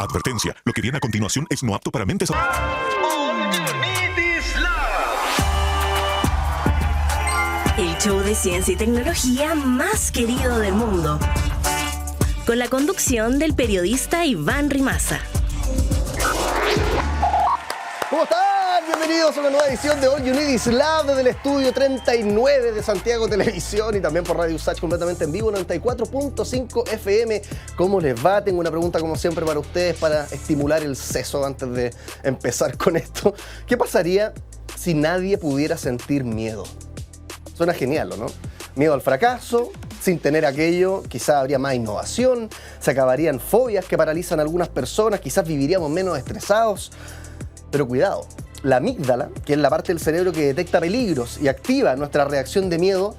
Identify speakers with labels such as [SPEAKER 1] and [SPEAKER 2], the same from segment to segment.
[SPEAKER 1] Advertencia, lo que viene a continuación es no apto para mentes...
[SPEAKER 2] El show de ciencia y tecnología más querido del mundo. Con la conducción del periodista Iván Rimaza.
[SPEAKER 3] ¿Cómo están? Bienvenidos a una nueva edición de All You Need Is Love desde el estudio 39 de Santiago Televisión y también por Radio Usach completamente en vivo, 94.5 FM. ¿Cómo les va? Tengo una pregunta como siempre para ustedes para estimular el seso antes de empezar con esto. ¿Qué pasaría si nadie pudiera sentir miedo? Suena genial, ¿o no? Miedo al fracaso, sin tener aquello, quizás habría más innovación, se acabarían fobias que paralizan a algunas personas, quizás viviríamos menos estresados. Pero cuidado, la amígdala, que es la parte del cerebro que detecta peligros y activa nuestra reacción de miedo,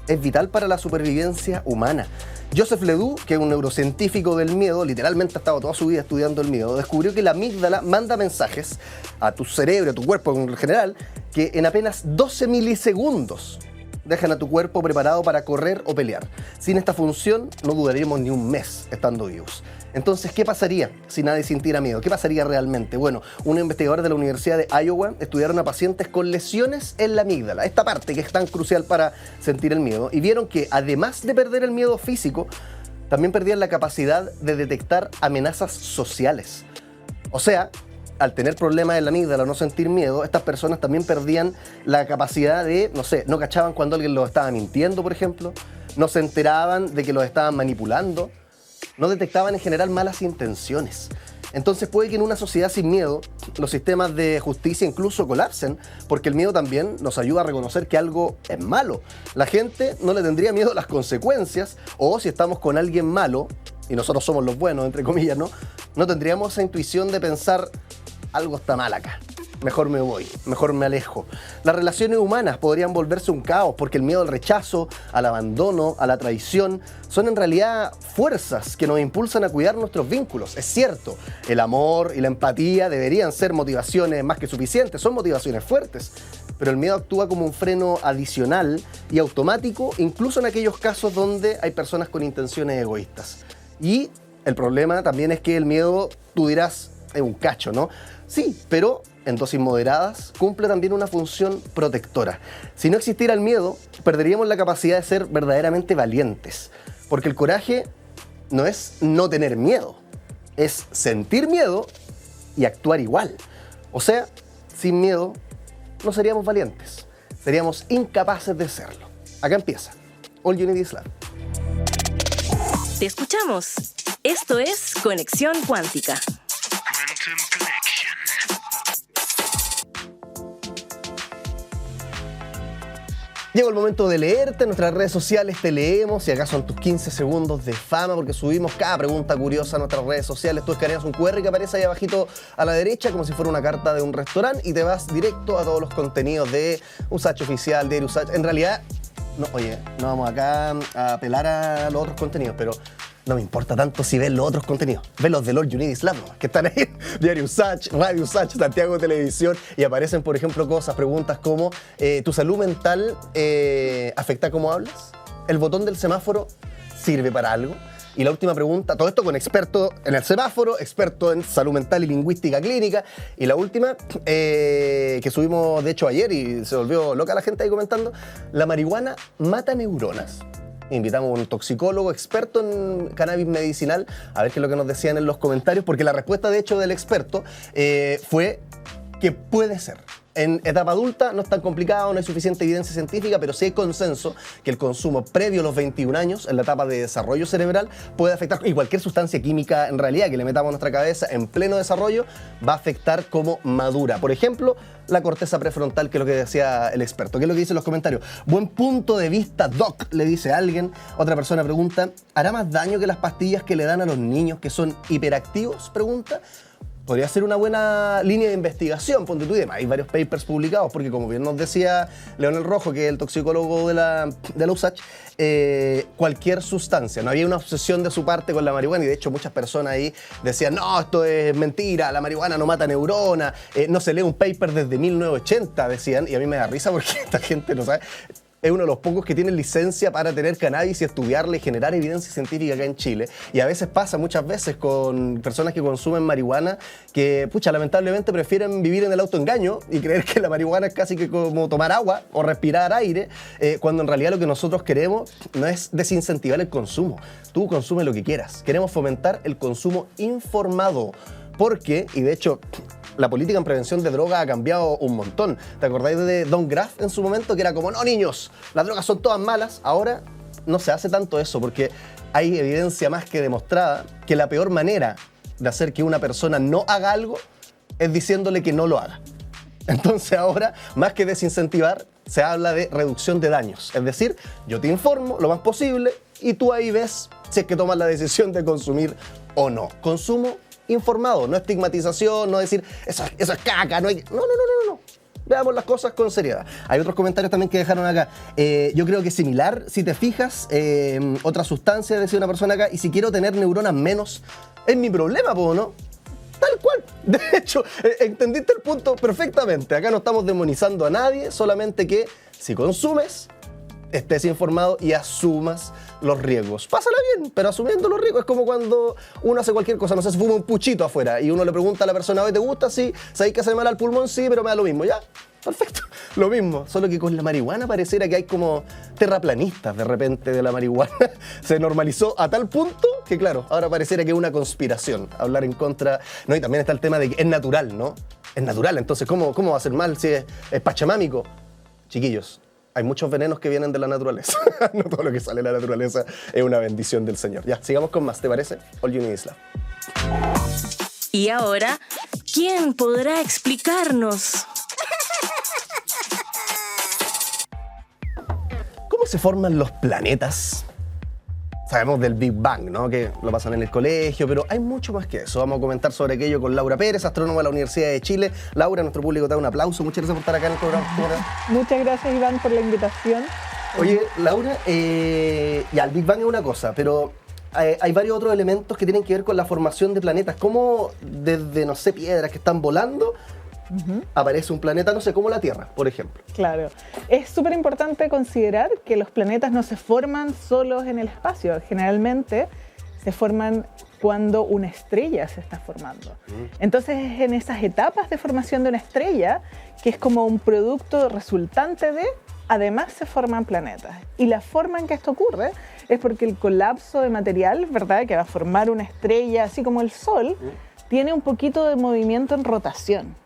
[SPEAKER 3] es vital para la supervivencia humana. Joseph Ledoux, que es un neurocientífico del miedo, literalmente ha estado toda su vida estudiando el miedo, descubrió que la amígdala manda mensajes a tu cerebro, a tu cuerpo en general, que en apenas 12 milisegundos dejan a tu cuerpo preparado para correr o pelear. Sin esta función no duraríamos ni un mes estando vivos. Entonces, ¿qué pasaría si nadie sintiera miedo? ¿Qué pasaría realmente? Bueno, unos investigadores de la Universidad de Iowa estudiaron a pacientes con lesiones en la amígdala, esta parte que es tan crucial para sentir el miedo, y vieron que además de perder el miedo físico, también perdían la capacidad de detectar amenazas sociales. O sea, al tener problemas en la amígdala o no sentir miedo, estas personas también perdían la capacidad de, no cachaban cuando alguien los estaba mintiendo, por ejemplo, no se enteraban de que los estaban manipulando, no detectaban en general malas intenciones. Entonces puede que en una sociedad sin miedo los sistemas de justicia incluso colapsen, porque el miedo también nos ayuda a reconocer que algo es malo. La gente no le tendría miedo a las consecuencias, o si estamos con alguien malo, y nosotros somos los buenos, entre comillas, no tendríamos esa intuición de pensar, algo está mal acá, mejor me voy, mejor me alejo. Las relaciones humanas podrían volverse un caos porque el miedo al rechazo, al abandono, a la traición, son en realidad fuerzas que nos impulsan a cuidar nuestros vínculos. Es cierto, el amor y la empatía deberían ser motivaciones más que suficientes, son motivaciones fuertes, pero el miedo actúa como un freno adicional y automático, incluso en aquellos casos donde hay personas con intenciones egoístas. Y el problema también es que el miedo, tú dirás, es un cacho, ¿no? Sí, pero en dosis moderadas cumple también una función protectora. Si no existiera el miedo, perderíamos la capacidad de ser verdaderamente valientes. Porque el coraje no es no tener miedo, es sentir miedo y actuar igual. O sea, sin miedo no seríamos valientes, seríamos incapaces de serlo. Acá empieza All You Need Is Love.
[SPEAKER 2] Te escuchamos. Esto es Conexión Cuántica.
[SPEAKER 3] Llegó el momento de leerte, en nuestras redes sociales te leemos y acá son tus 15 segundos de fama porque subimos cada pregunta curiosa a nuestras redes sociales. Tú escaneas un QR que aparece ahí abajito a la derecha como si fuera una carta de un restaurante y te vas directo a todos los contenidos de Usach Oficial, Diario Usach. En realidad, no vamos acá a apelar a los otros contenidos, pero no me importa tanto si ves los otros contenidos. Ves los de All You Need Is Love, que están ahí. Diario Usach, Radio Usach, Santiago Televisión. Y aparecen, por ejemplo, preguntas como ¿tu salud mental afecta cómo hablas? ¿El botón del semáforo sirve para algo? Y la última pregunta, todo esto con experto en el semáforo, experto en salud mental y lingüística clínica. Y la última, que subimos de hecho ayer y se volvió loca la gente ahí comentando, ¿la marihuana mata neuronas? Invitamos a un toxicólogo experto en cannabis medicinal a ver qué es lo que nos decían en los comentarios, porque la respuesta de hecho del experto fue que puede ser. En etapa adulta no es tan complicado, no hay suficiente evidencia científica, pero sí hay consenso que el consumo previo a los 21 años, en la etapa de desarrollo cerebral, puede afectar, y cualquier sustancia química en realidad que le metamos a nuestra cabeza en pleno desarrollo, va a afectar como madura. Por ejemplo, la corteza prefrontal, que es lo que decía el experto. ¿Qué es lo que dice en los comentarios? Buen punto de vista, Doc, le dice alguien. Otra persona pregunta, ¿hará más daño que las pastillas que le dan a los niños que son hiperactivos? Pregunta. Podría ser una buena línea de investigación, ponte tú y demás. Hay varios papers publicados, porque como bien nos decía Leonel Rojo, que es el toxicólogo de la USACH, cualquier sustancia, no había una obsesión de su parte con la marihuana, y de hecho muchas personas ahí decían, no, esto es mentira, la marihuana no mata neuronas, no se lee un paper desde 1980, decían, y a mí me da risa porque esta gente no sabe. es uno de los pocos que tiene licencia para tener cannabis y estudiarla y generar evidencia científica acá en Chile. Y a veces pasa, muchas veces, con personas que consumen marihuana que, lamentablemente prefieren vivir en el autoengaño y creer que la marihuana es casi que como tomar agua o respirar aire, cuando en realidad lo que nosotros queremos no es desincentivar el consumo. Tú consume lo que quieras. Queremos fomentar el consumo informado. Porque, y de hecho, la política en prevención de drogas ha cambiado un montón. ¿Te acordáis de Don Graff en su momento? Que era como, no niños, las drogas son todas malas. Ahora no se hace tanto eso porque hay evidencia más que demostrada que la peor manera de hacer que una persona no haga algo es diciéndole que no lo haga. Entonces ahora, más que desincentivar, se habla de reducción de daños. Es decir, yo te informo lo más posible y tú ahí ves si es que tomas la decisión de consumir o no. Consumo informado, no estigmatización, no decir eso es caca, no. Veamos las cosas con seriedad. Hay otros comentarios también que dejaron acá. Yo creo que es similar, si te fijas, otra sustancia, decía una persona acá, y si quiero tener neuronas menos, es mi problema, ¿no? Tal cual. De hecho, entendiste el punto perfectamente. Acá no estamos demonizando a nadie, solamente que si consumes, estés informado y asumas los riesgos. Pásala bien, pero asumiendo los riesgos. Es como cuando uno hace cualquier cosa, no sé, se fuma un puchito afuera y uno le pregunta a la persona, ¿te gusta? Sí. ¿Sabes que hace mal al pulmón? Sí, pero me da lo mismo. Ya, perfecto. Lo mismo, solo que con la marihuana pareciera que hay como terraplanistas de repente de la marihuana. Se normalizó a tal punto que, claro, ahora pareciera que es una conspiración hablar en contra. No, y también está el tema de que es natural, ¿no? Es natural, entonces, ¿cómo va a ser mal si es pachamámico? Chiquillos, hay muchos venenos que vienen de la naturaleza. No todo lo que sale de la naturaleza es una bendición del Señor. Ya, sigamos con más, ¿te parece? All You Need Is Love.
[SPEAKER 2] Y ahora, ¿quién podrá explicarnos?
[SPEAKER 3] ¿Cómo se forman los planetas? Sabemos del Big Bang, ¿no? Que lo pasan en el colegio, pero hay mucho más que eso. Vamos a comentar sobre aquello con Laura Pérez, astrónoma de la Universidad de Chile. Laura, nuestro público te da un aplauso. Muchas gracias por estar acá en el programa.
[SPEAKER 4] Muchas gracias, Iván, por la invitación.
[SPEAKER 3] Oye, Laura, ya, el Big Bang es una cosa, pero hay varios otros elementos que tienen que ver con la formación de planetas. ¿Cómo desde, no sé, piedras que están volando, aparece un planeta, no sé, como la Tierra, por ejemplo?
[SPEAKER 4] Claro. Es súper importante considerar que los planetas no se forman solos en el espacio. Generalmente se forman cuando una estrella se está formando. Entonces es en esas etapas de formación de una estrella que es como un producto resultante de, además se forman planetas. Y la forma en que esto ocurre es porque el colapso de material, ¿verdad?, que va a formar una estrella, así como el Sol, tiene un poquito de movimiento en rotación.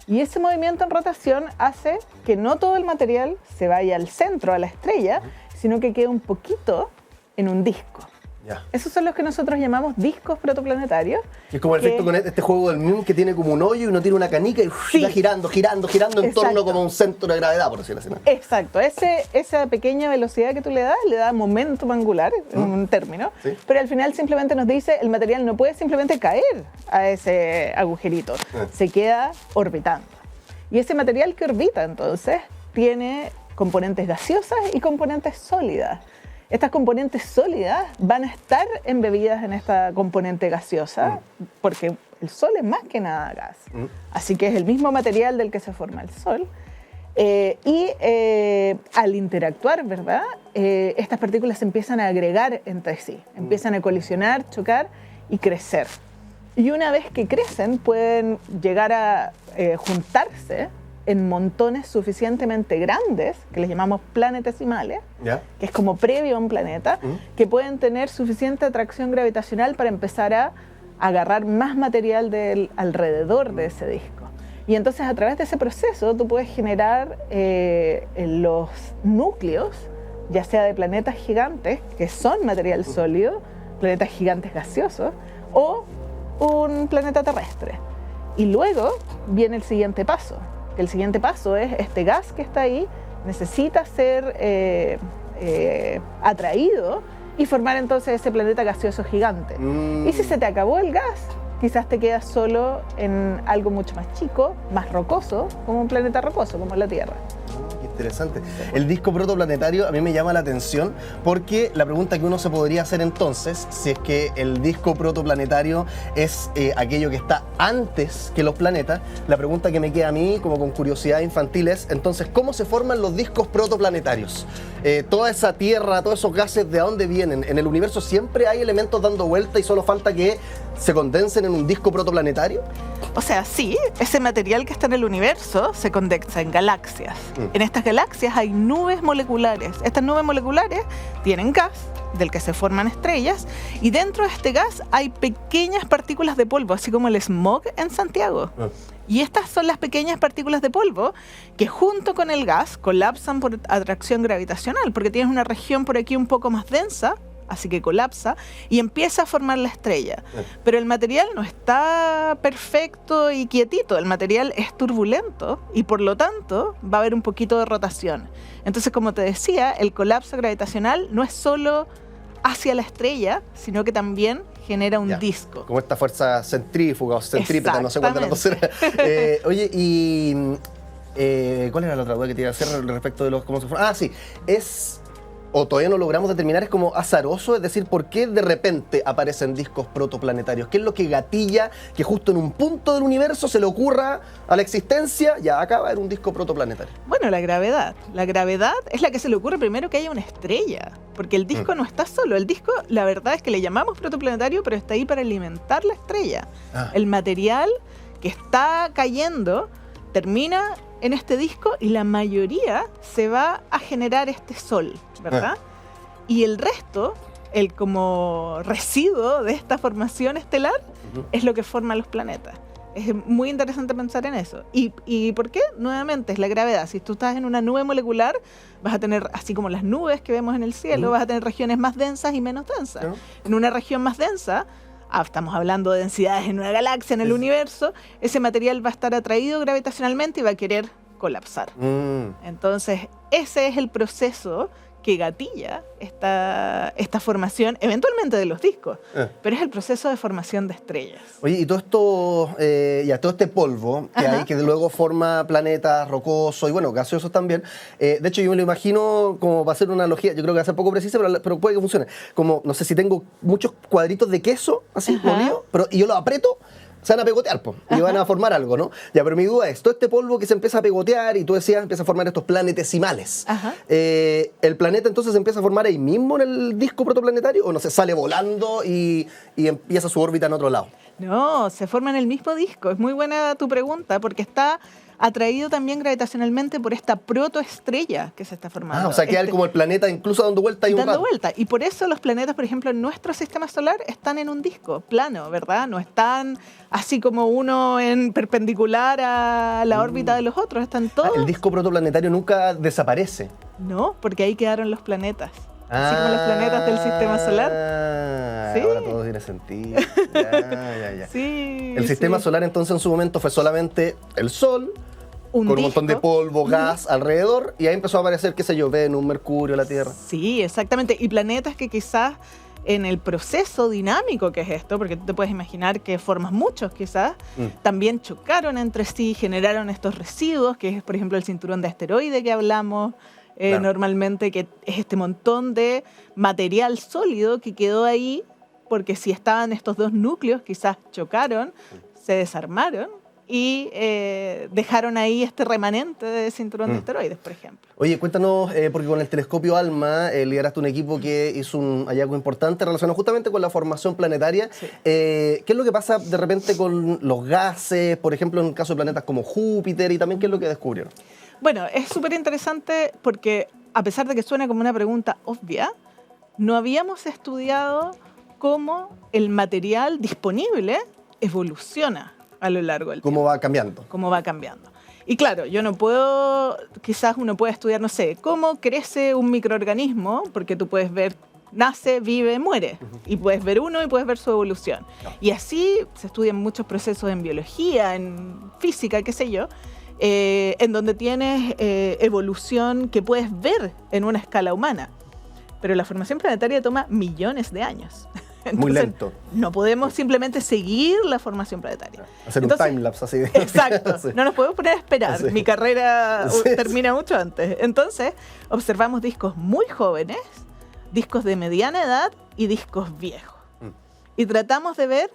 [SPEAKER 4] Y ese movimiento en rotación hace que no todo el material se vaya al centro, a la estrella, sino que quede un poquito en un disco.
[SPEAKER 3] Ya.
[SPEAKER 4] Esos son los que nosotros llamamos discos protoplanetarios.
[SPEAKER 3] Es como el efecto con este juego del Moon que tiene como un hoyo y uno tiene una canica y va girando en torno como un centro de gravedad, por decirlo así.
[SPEAKER 4] Exacto. Esa pequeña velocidad que tú le da momentum angular, es un término, pero al final simplemente nos dice el material no puede simplemente caer a ese agujerito, se queda orbitando. Y ese material que orbita entonces tiene componentes gaseosas y componentes sólidas. Estas componentes sólidas van a estar embebidas en esta componente gaseosa porque el Sol es más que nada gas. Así que es el mismo material del que se forma el Sol. Al interactuar, ¿verdad? Estas partículas se empiezan a agregar entre sí, empiezan a colisionar, chocar y crecer. Y una vez que crecen pueden llegar a juntarse en montones suficientemente grandes, que les llamamos planetesimales, que es como previo a un planeta, que pueden tener suficiente atracción gravitacional para empezar a agarrar más material del alrededor de ese disco. Y entonces a través de ese proceso tú puedes generar los núcleos, ya sea de planetas gigantes, que son material sólido, planetas gigantes gaseosos, o un planeta terrestre. Y luego viene el siguiente paso. El siguiente paso es este gas que está ahí necesita ser atraído y formar entonces ese planeta gaseoso gigante. Y si se te acabó el gas, quizás te quedas solo en algo mucho más chico, más rocoso, como un planeta rocoso, como la Tierra.
[SPEAKER 3] Qué Interesante. El disco protoplanetario a mí me llama la atención porque la pregunta que uno se podría hacer entonces, si es que el disco protoplanetario es aquello que está antes que los planetas, la pregunta que me queda a mí como con curiosidad infantil es, entonces, ¿cómo se forman los discos protoplanetarios? Toda esa tierra, todos esos gases, ¿de dónde vienen? En el universo siempre hay elementos dando vuelta y solo falta que se condensen en un disco protoplanetario.
[SPEAKER 4] O sea, sí, ese material que está en el universo se condensa en galaxias. En estas galaxias hay nubes moleculares. Estas nubes moleculares tienen gas, del que se forman estrellas, y dentro de este gas hay pequeñas partículas de polvo, así como el smog en Santiago. Y estas son las pequeñas partículas de polvo que junto con el gas colapsan por atracción gravitacional, porque tienes una región por aquí un poco más densa, así que colapsa y empieza a formar la estrella. Pero el material no está perfecto y quietito, el material es turbulento y por lo tanto va a haber un poquito de rotación. Entonces, como te decía, el colapso gravitacional no es solo hacia la estrella, sino que también genera un disco.
[SPEAKER 3] Como esta fuerza centrífuga o centrípeta, no sé cuál de las dos era. Oye, y ¿cuál era la otra duda que te iba a hacer respecto de los cómo se forman? Ah, sí, o todavía no logramos determinar, es como azaroso, es decir, ¿por qué de repente aparecen discos protoplanetarios? ¿Qué es lo que gatilla que justo en un punto del universo se le ocurra a la existencia, ya acaba de un disco protoplanetario?
[SPEAKER 4] Bueno, la gravedad. La gravedad es la que se le ocurre primero que haya una estrella, porque el disco no está solo. El disco, la verdad es que le llamamos protoplanetario, pero está ahí para alimentar la estrella. El material que está cayendo termina en este disco y la mayoría se va a generar este sol, ¿verdad? Y el resto, el como residuo de esta formación estelar, es lo que forma los planetas. Es muy interesante pensar en eso. ¿Y por qué? Nuevamente, es la gravedad. Si tú estás en una nube molecular, vas a tener, así como las nubes que vemos en el cielo, vas a tener regiones más densas y menos densas. En una región más densa, estamos hablando de densidades en una galaxia, en el universo, ese material va a estar atraído gravitacionalmente y va a querer colapsar. Entonces, ese es el proceso que gatilla esta formación, eventualmente de los discos, pero es el proceso de formación de estrellas.
[SPEAKER 3] Oye, y todo esto, todo este polvo que hay, que luego forma planetas rocosos y bueno, gaseosos también. De hecho, yo me lo imagino como va a ser una analogía, yo creo que va a ser poco precisa, pero puede que funcione. Como, no sé si tengo muchos cuadritos de queso, así, molido, y yo los aprieto, se van a pegotear, y van a formar algo, ¿no? Ya, pero mi duda es, todo este polvo que se empieza a pegotear y tú decías, empieza a formar estos planetesimales. ¿El planeta entonces se empieza a formar ahí mismo en el disco protoplanetario o no se sale volando y empieza su órbita en otro lado?
[SPEAKER 4] No, se forma en el mismo disco. Es muy buena tu pregunta porque está atraído también gravitacionalmente por esta protoestrella que se está formando.
[SPEAKER 3] O sea, queda como el planeta incluso dando vuelta y
[SPEAKER 4] dando vuelta. Y por eso los planetas, por ejemplo, en nuestro sistema solar están en un disco plano, ¿verdad? No están así como uno en perpendicular a la órbita de los otros, están todos...
[SPEAKER 3] El disco protoplanetario nunca desaparece.
[SPEAKER 4] No, porque ahí quedaron los planetas. Así como los planetas del sistema solar.
[SPEAKER 3] Sí. Ahora todo tiene sentido. Ya.
[SPEAKER 4] Sí,
[SPEAKER 3] el sistema solar entonces en su momento fue solamente el Sol, con un montón de polvo, gas alrededor, y ahí empezó a aparecer, qué sé yo, Venus, Mercurio, la Tierra.
[SPEAKER 4] Sí, exactamente. Y planetas que quizás en el proceso dinámico que es esto, porque tú te puedes imaginar que formas muchos quizás, también chocaron entre sí, generaron estos residuos, que es por ejemplo el cinturón de asteroide que hablamos, normalmente, que es este montón de material sólido que quedó ahí, porque si estaban estos dos núcleos, quizás chocaron, se desarmaron y dejaron ahí este remanente de cinturón de asteroides, por ejemplo.
[SPEAKER 3] Oye, cuéntanos, porque con el telescopio ALMA lideraste un equipo que hizo un hallazgo importante relacionado justamente con la formación planetaria. ¿Qué es lo que pasa de repente con los gases, por ejemplo, en el caso de planetas como Júpiter, y también qué es lo que descubrieron?
[SPEAKER 4] Bueno, es súper interesante porque, a pesar de que suena como una pregunta obvia, no habíamos estudiado cómo el material disponible evoluciona a lo largo del tiempo.
[SPEAKER 3] ¿Cómo va cambiando?
[SPEAKER 4] Cómo va cambiando. Y claro, yo no puedo, quizás uno puede estudiar, no sé, cómo crece un microorganismo, porque tú puedes ver, nace, vive, muere. Y puedes ver uno y puedes ver su evolución. Y así se estudian muchos procesos en biología, en física, qué sé yo, en donde tienes evolución que puedes ver en una escala humana. Pero la formación planetaria toma millones de años.
[SPEAKER 3] Muy lento.
[SPEAKER 4] No podemos simplemente seguir la formación planetaria.
[SPEAKER 3] Hacer
[SPEAKER 4] Entonces,
[SPEAKER 3] un timelapse así.
[SPEAKER 4] Exacto.
[SPEAKER 3] Sí.
[SPEAKER 4] No nos podemos poner a esperar.
[SPEAKER 3] Sí.
[SPEAKER 4] Mi carrera
[SPEAKER 3] Sí,
[SPEAKER 4] termina mucho antes. Entonces, observamos discos muy jóvenes, discos de mediana edad y discos viejos. Y tratamos de ver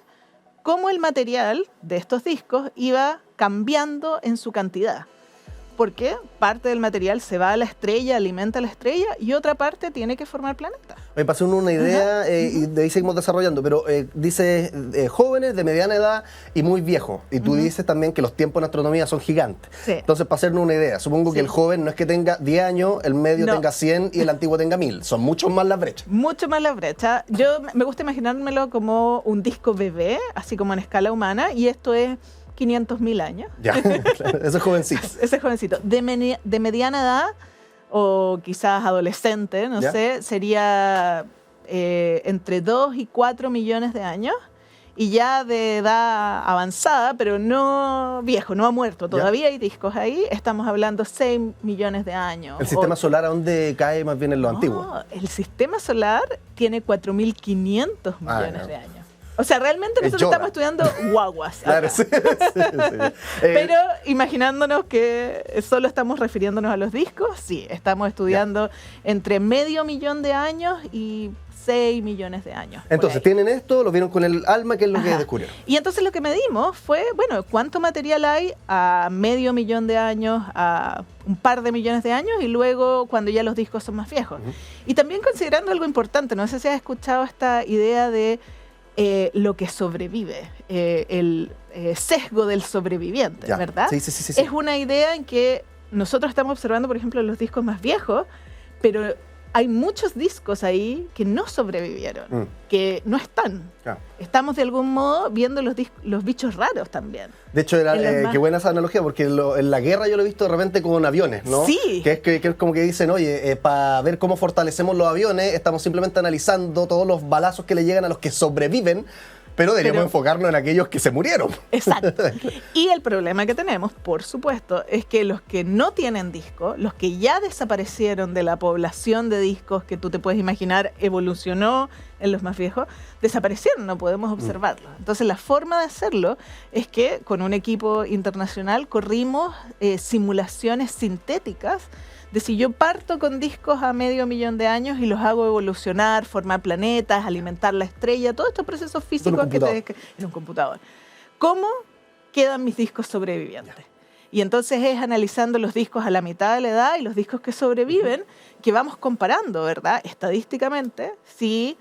[SPEAKER 4] cómo el material de estos discos iba cambiando en su cantidad. Porque parte del material se va a la estrella, alimenta a la estrella, y otra parte tiene que formar planetas.
[SPEAKER 3] Me pasó una idea y de ahí seguimos desarrollando, pero dice jóvenes, de mediana edad y muy viejos. Y tú dices también que los tiempos en astronomía son gigantes.
[SPEAKER 4] Sí.
[SPEAKER 3] Entonces, para hacernos una idea, supongo que
[SPEAKER 4] Sí.
[SPEAKER 3] el joven no es que tenga 10 años, el medio
[SPEAKER 4] No.
[SPEAKER 3] tenga 100 y el antiguo tenga 1000. Son muchos más las brechas.
[SPEAKER 4] Mucho más la brecha. Yo me gusta imaginármelo como un disco bebé, así como en escala humana, y esto es 500.000 años.
[SPEAKER 3] Ya, claro, eso es jovencito.
[SPEAKER 4] Ese jovencito. De mediana edad, o quizás adolescente, no
[SPEAKER 3] ¿Ya?
[SPEAKER 4] sé, sería entre 2 y 4 millones de años. Y ya de edad avanzada, pero no viejo, no ha muerto. Todavía hay discos ahí. Estamos hablando 6 millones de años.
[SPEAKER 3] ¿El sistema
[SPEAKER 4] 8.
[SPEAKER 3] solar a dónde cae más bien en lo antiguo?
[SPEAKER 4] No, el sistema solar tiene 4.500 millones
[SPEAKER 3] ya.
[SPEAKER 4] de años. O sea, realmente
[SPEAKER 3] Es
[SPEAKER 4] nosotros
[SPEAKER 3] Yoda.
[SPEAKER 4] estamos estudiando guaguas.
[SPEAKER 3] Claro,
[SPEAKER 4] acá.
[SPEAKER 3] sí. sí.
[SPEAKER 4] Pero imaginándonos que solo estamos refiriéndonos a los discos, sí, estamos estudiando entre 500.000 de años y 6 millones de años. por
[SPEAKER 3] Entonces,
[SPEAKER 4] ahí.
[SPEAKER 3] tienen esto, lo vieron con el ALMA, ¿qué es lo que
[SPEAKER 4] Ajá.
[SPEAKER 3] descubrieron?
[SPEAKER 4] Y entonces lo que medimos fue, bueno, ¿cuánto material hay a 500.000 de años, a un par de millones de años y luego cuando ya los discos son más viejos? Y también considerando algo importante, no sé si has escuchado esta idea de lo que sobrevive, el sesgo del sobreviviente,
[SPEAKER 3] Ya.
[SPEAKER 4] ¿verdad?
[SPEAKER 3] Sí.
[SPEAKER 4] Es una idea en que nosotros estamos observando, por ejemplo, los discos más viejos, pero hay muchos discos ahí que no sobrevivieron, que no están.
[SPEAKER 3] Claro.
[SPEAKER 4] Estamos de algún modo viendo los bichos raros también.
[SPEAKER 3] De hecho, era,
[SPEAKER 4] En los más-
[SPEAKER 3] qué buena esa analogía, porque en la guerra yo lo he visto de repente con aviones, ¿no?
[SPEAKER 4] Sí.
[SPEAKER 3] Que es como que dicen, oye, para ver cómo fortalecemos los aviones, estamos simplemente analizando todos los balazos que le llegan a los que sobreviven, pero deberíamos enfocarnos en aquellos que se murieron.
[SPEAKER 4] Exacto. Y el problema que tenemos, por supuesto, es que los que no tienen disco, los que ya desaparecieron de la población de discos que tú te puedes imaginar evolucionó en los más viejos, desaparecieron, no podemos observarlos. Entonces la forma de hacerlo es que con un equipo internacional corrimos simulaciones sintéticas de si yo parto con discos a 500.000 de años y los hago evolucionar, formar planetas, alimentar la estrella, todos estos procesos físicos en un computador. ¿Cómo quedan mis discos sobrevivientes? Y entonces es analizando los discos a la mitad de la edad y los discos que sobreviven, que vamos comparando, ¿verdad? Estadísticamente, si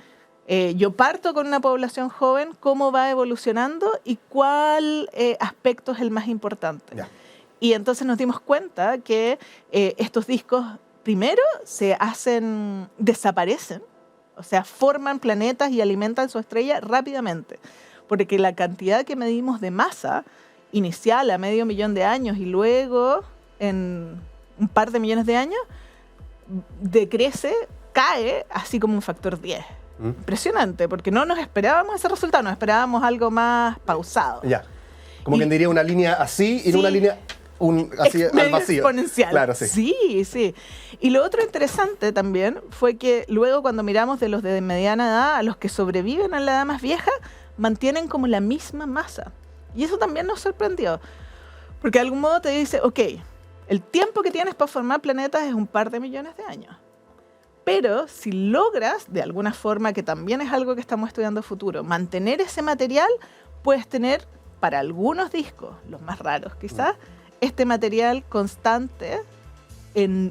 [SPEAKER 4] yo parto con una población joven, cómo va evolucionando y cuál aspecto es el más importante.
[SPEAKER 3] Ya.
[SPEAKER 4] Y entonces nos dimos cuenta que estos discos primero desaparecen, o sea, forman planetas y alimentan su estrella rápidamente, porque la cantidad que medimos de masa inicial a 500.000 de años y luego en un par de millones de años decrece, cae así como un factor 10. Impresionante, porque no nos esperábamos ese resultado, nos esperábamos algo más pausado.
[SPEAKER 3] Ya. Como quien diría una línea así y no una línea así al
[SPEAKER 4] medio
[SPEAKER 3] vacío.
[SPEAKER 4] exponencial.
[SPEAKER 3] Claro, sí.
[SPEAKER 4] Sí. Y lo otro interesante también fue que luego cuando miramos de los de mediana edad a los que sobreviven a la edad más vieja, mantienen como la misma masa. Y eso también nos sorprendió. Porque de algún modo te dice, ok, el tiempo que tienes para formar planetas es un par de millones de años. Pero si logras, de alguna forma, que también es algo que estamos estudiando a futuro, mantener ese material, puedes tener para algunos discos, los más raros quizás, este material constante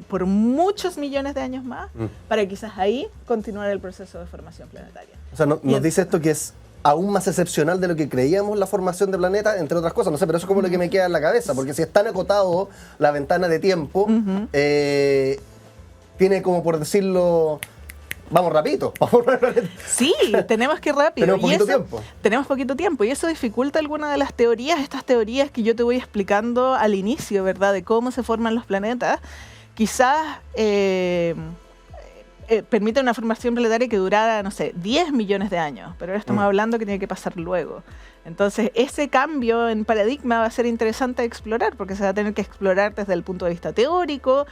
[SPEAKER 4] por muchos millones de años más, para quizás ahí continuar el proceso de formación planetaria.
[SPEAKER 3] O sea, nos dice esto que es aún más excepcional de lo que creíamos la formación de planetas, entre otras cosas. No sé, pero eso es como lo que me queda en la cabeza, porque si es tan acotado la ventana de tiempo, tiene como por decirlo, vamos rapidito, vamos a formar planetas.
[SPEAKER 4] Sí, tenemos que ir rápido.
[SPEAKER 3] Tenemos poquito
[SPEAKER 4] Y eso-
[SPEAKER 3] tiempo.
[SPEAKER 4] Tenemos poquito tiempo y eso dificulta algunas de las teorías, estas teorías que yo te voy explicando al inicio, ¿verdad? De cómo se forman los planetas. Quizás permite una formación planetaria que durara, no sé, 10 millones de años, pero ahora estamos hablando que tiene que pasar luego. Entonces, ese cambio en paradigma va a ser interesante de explorar, porque se va a tener que explorar desde el punto de vista teórico,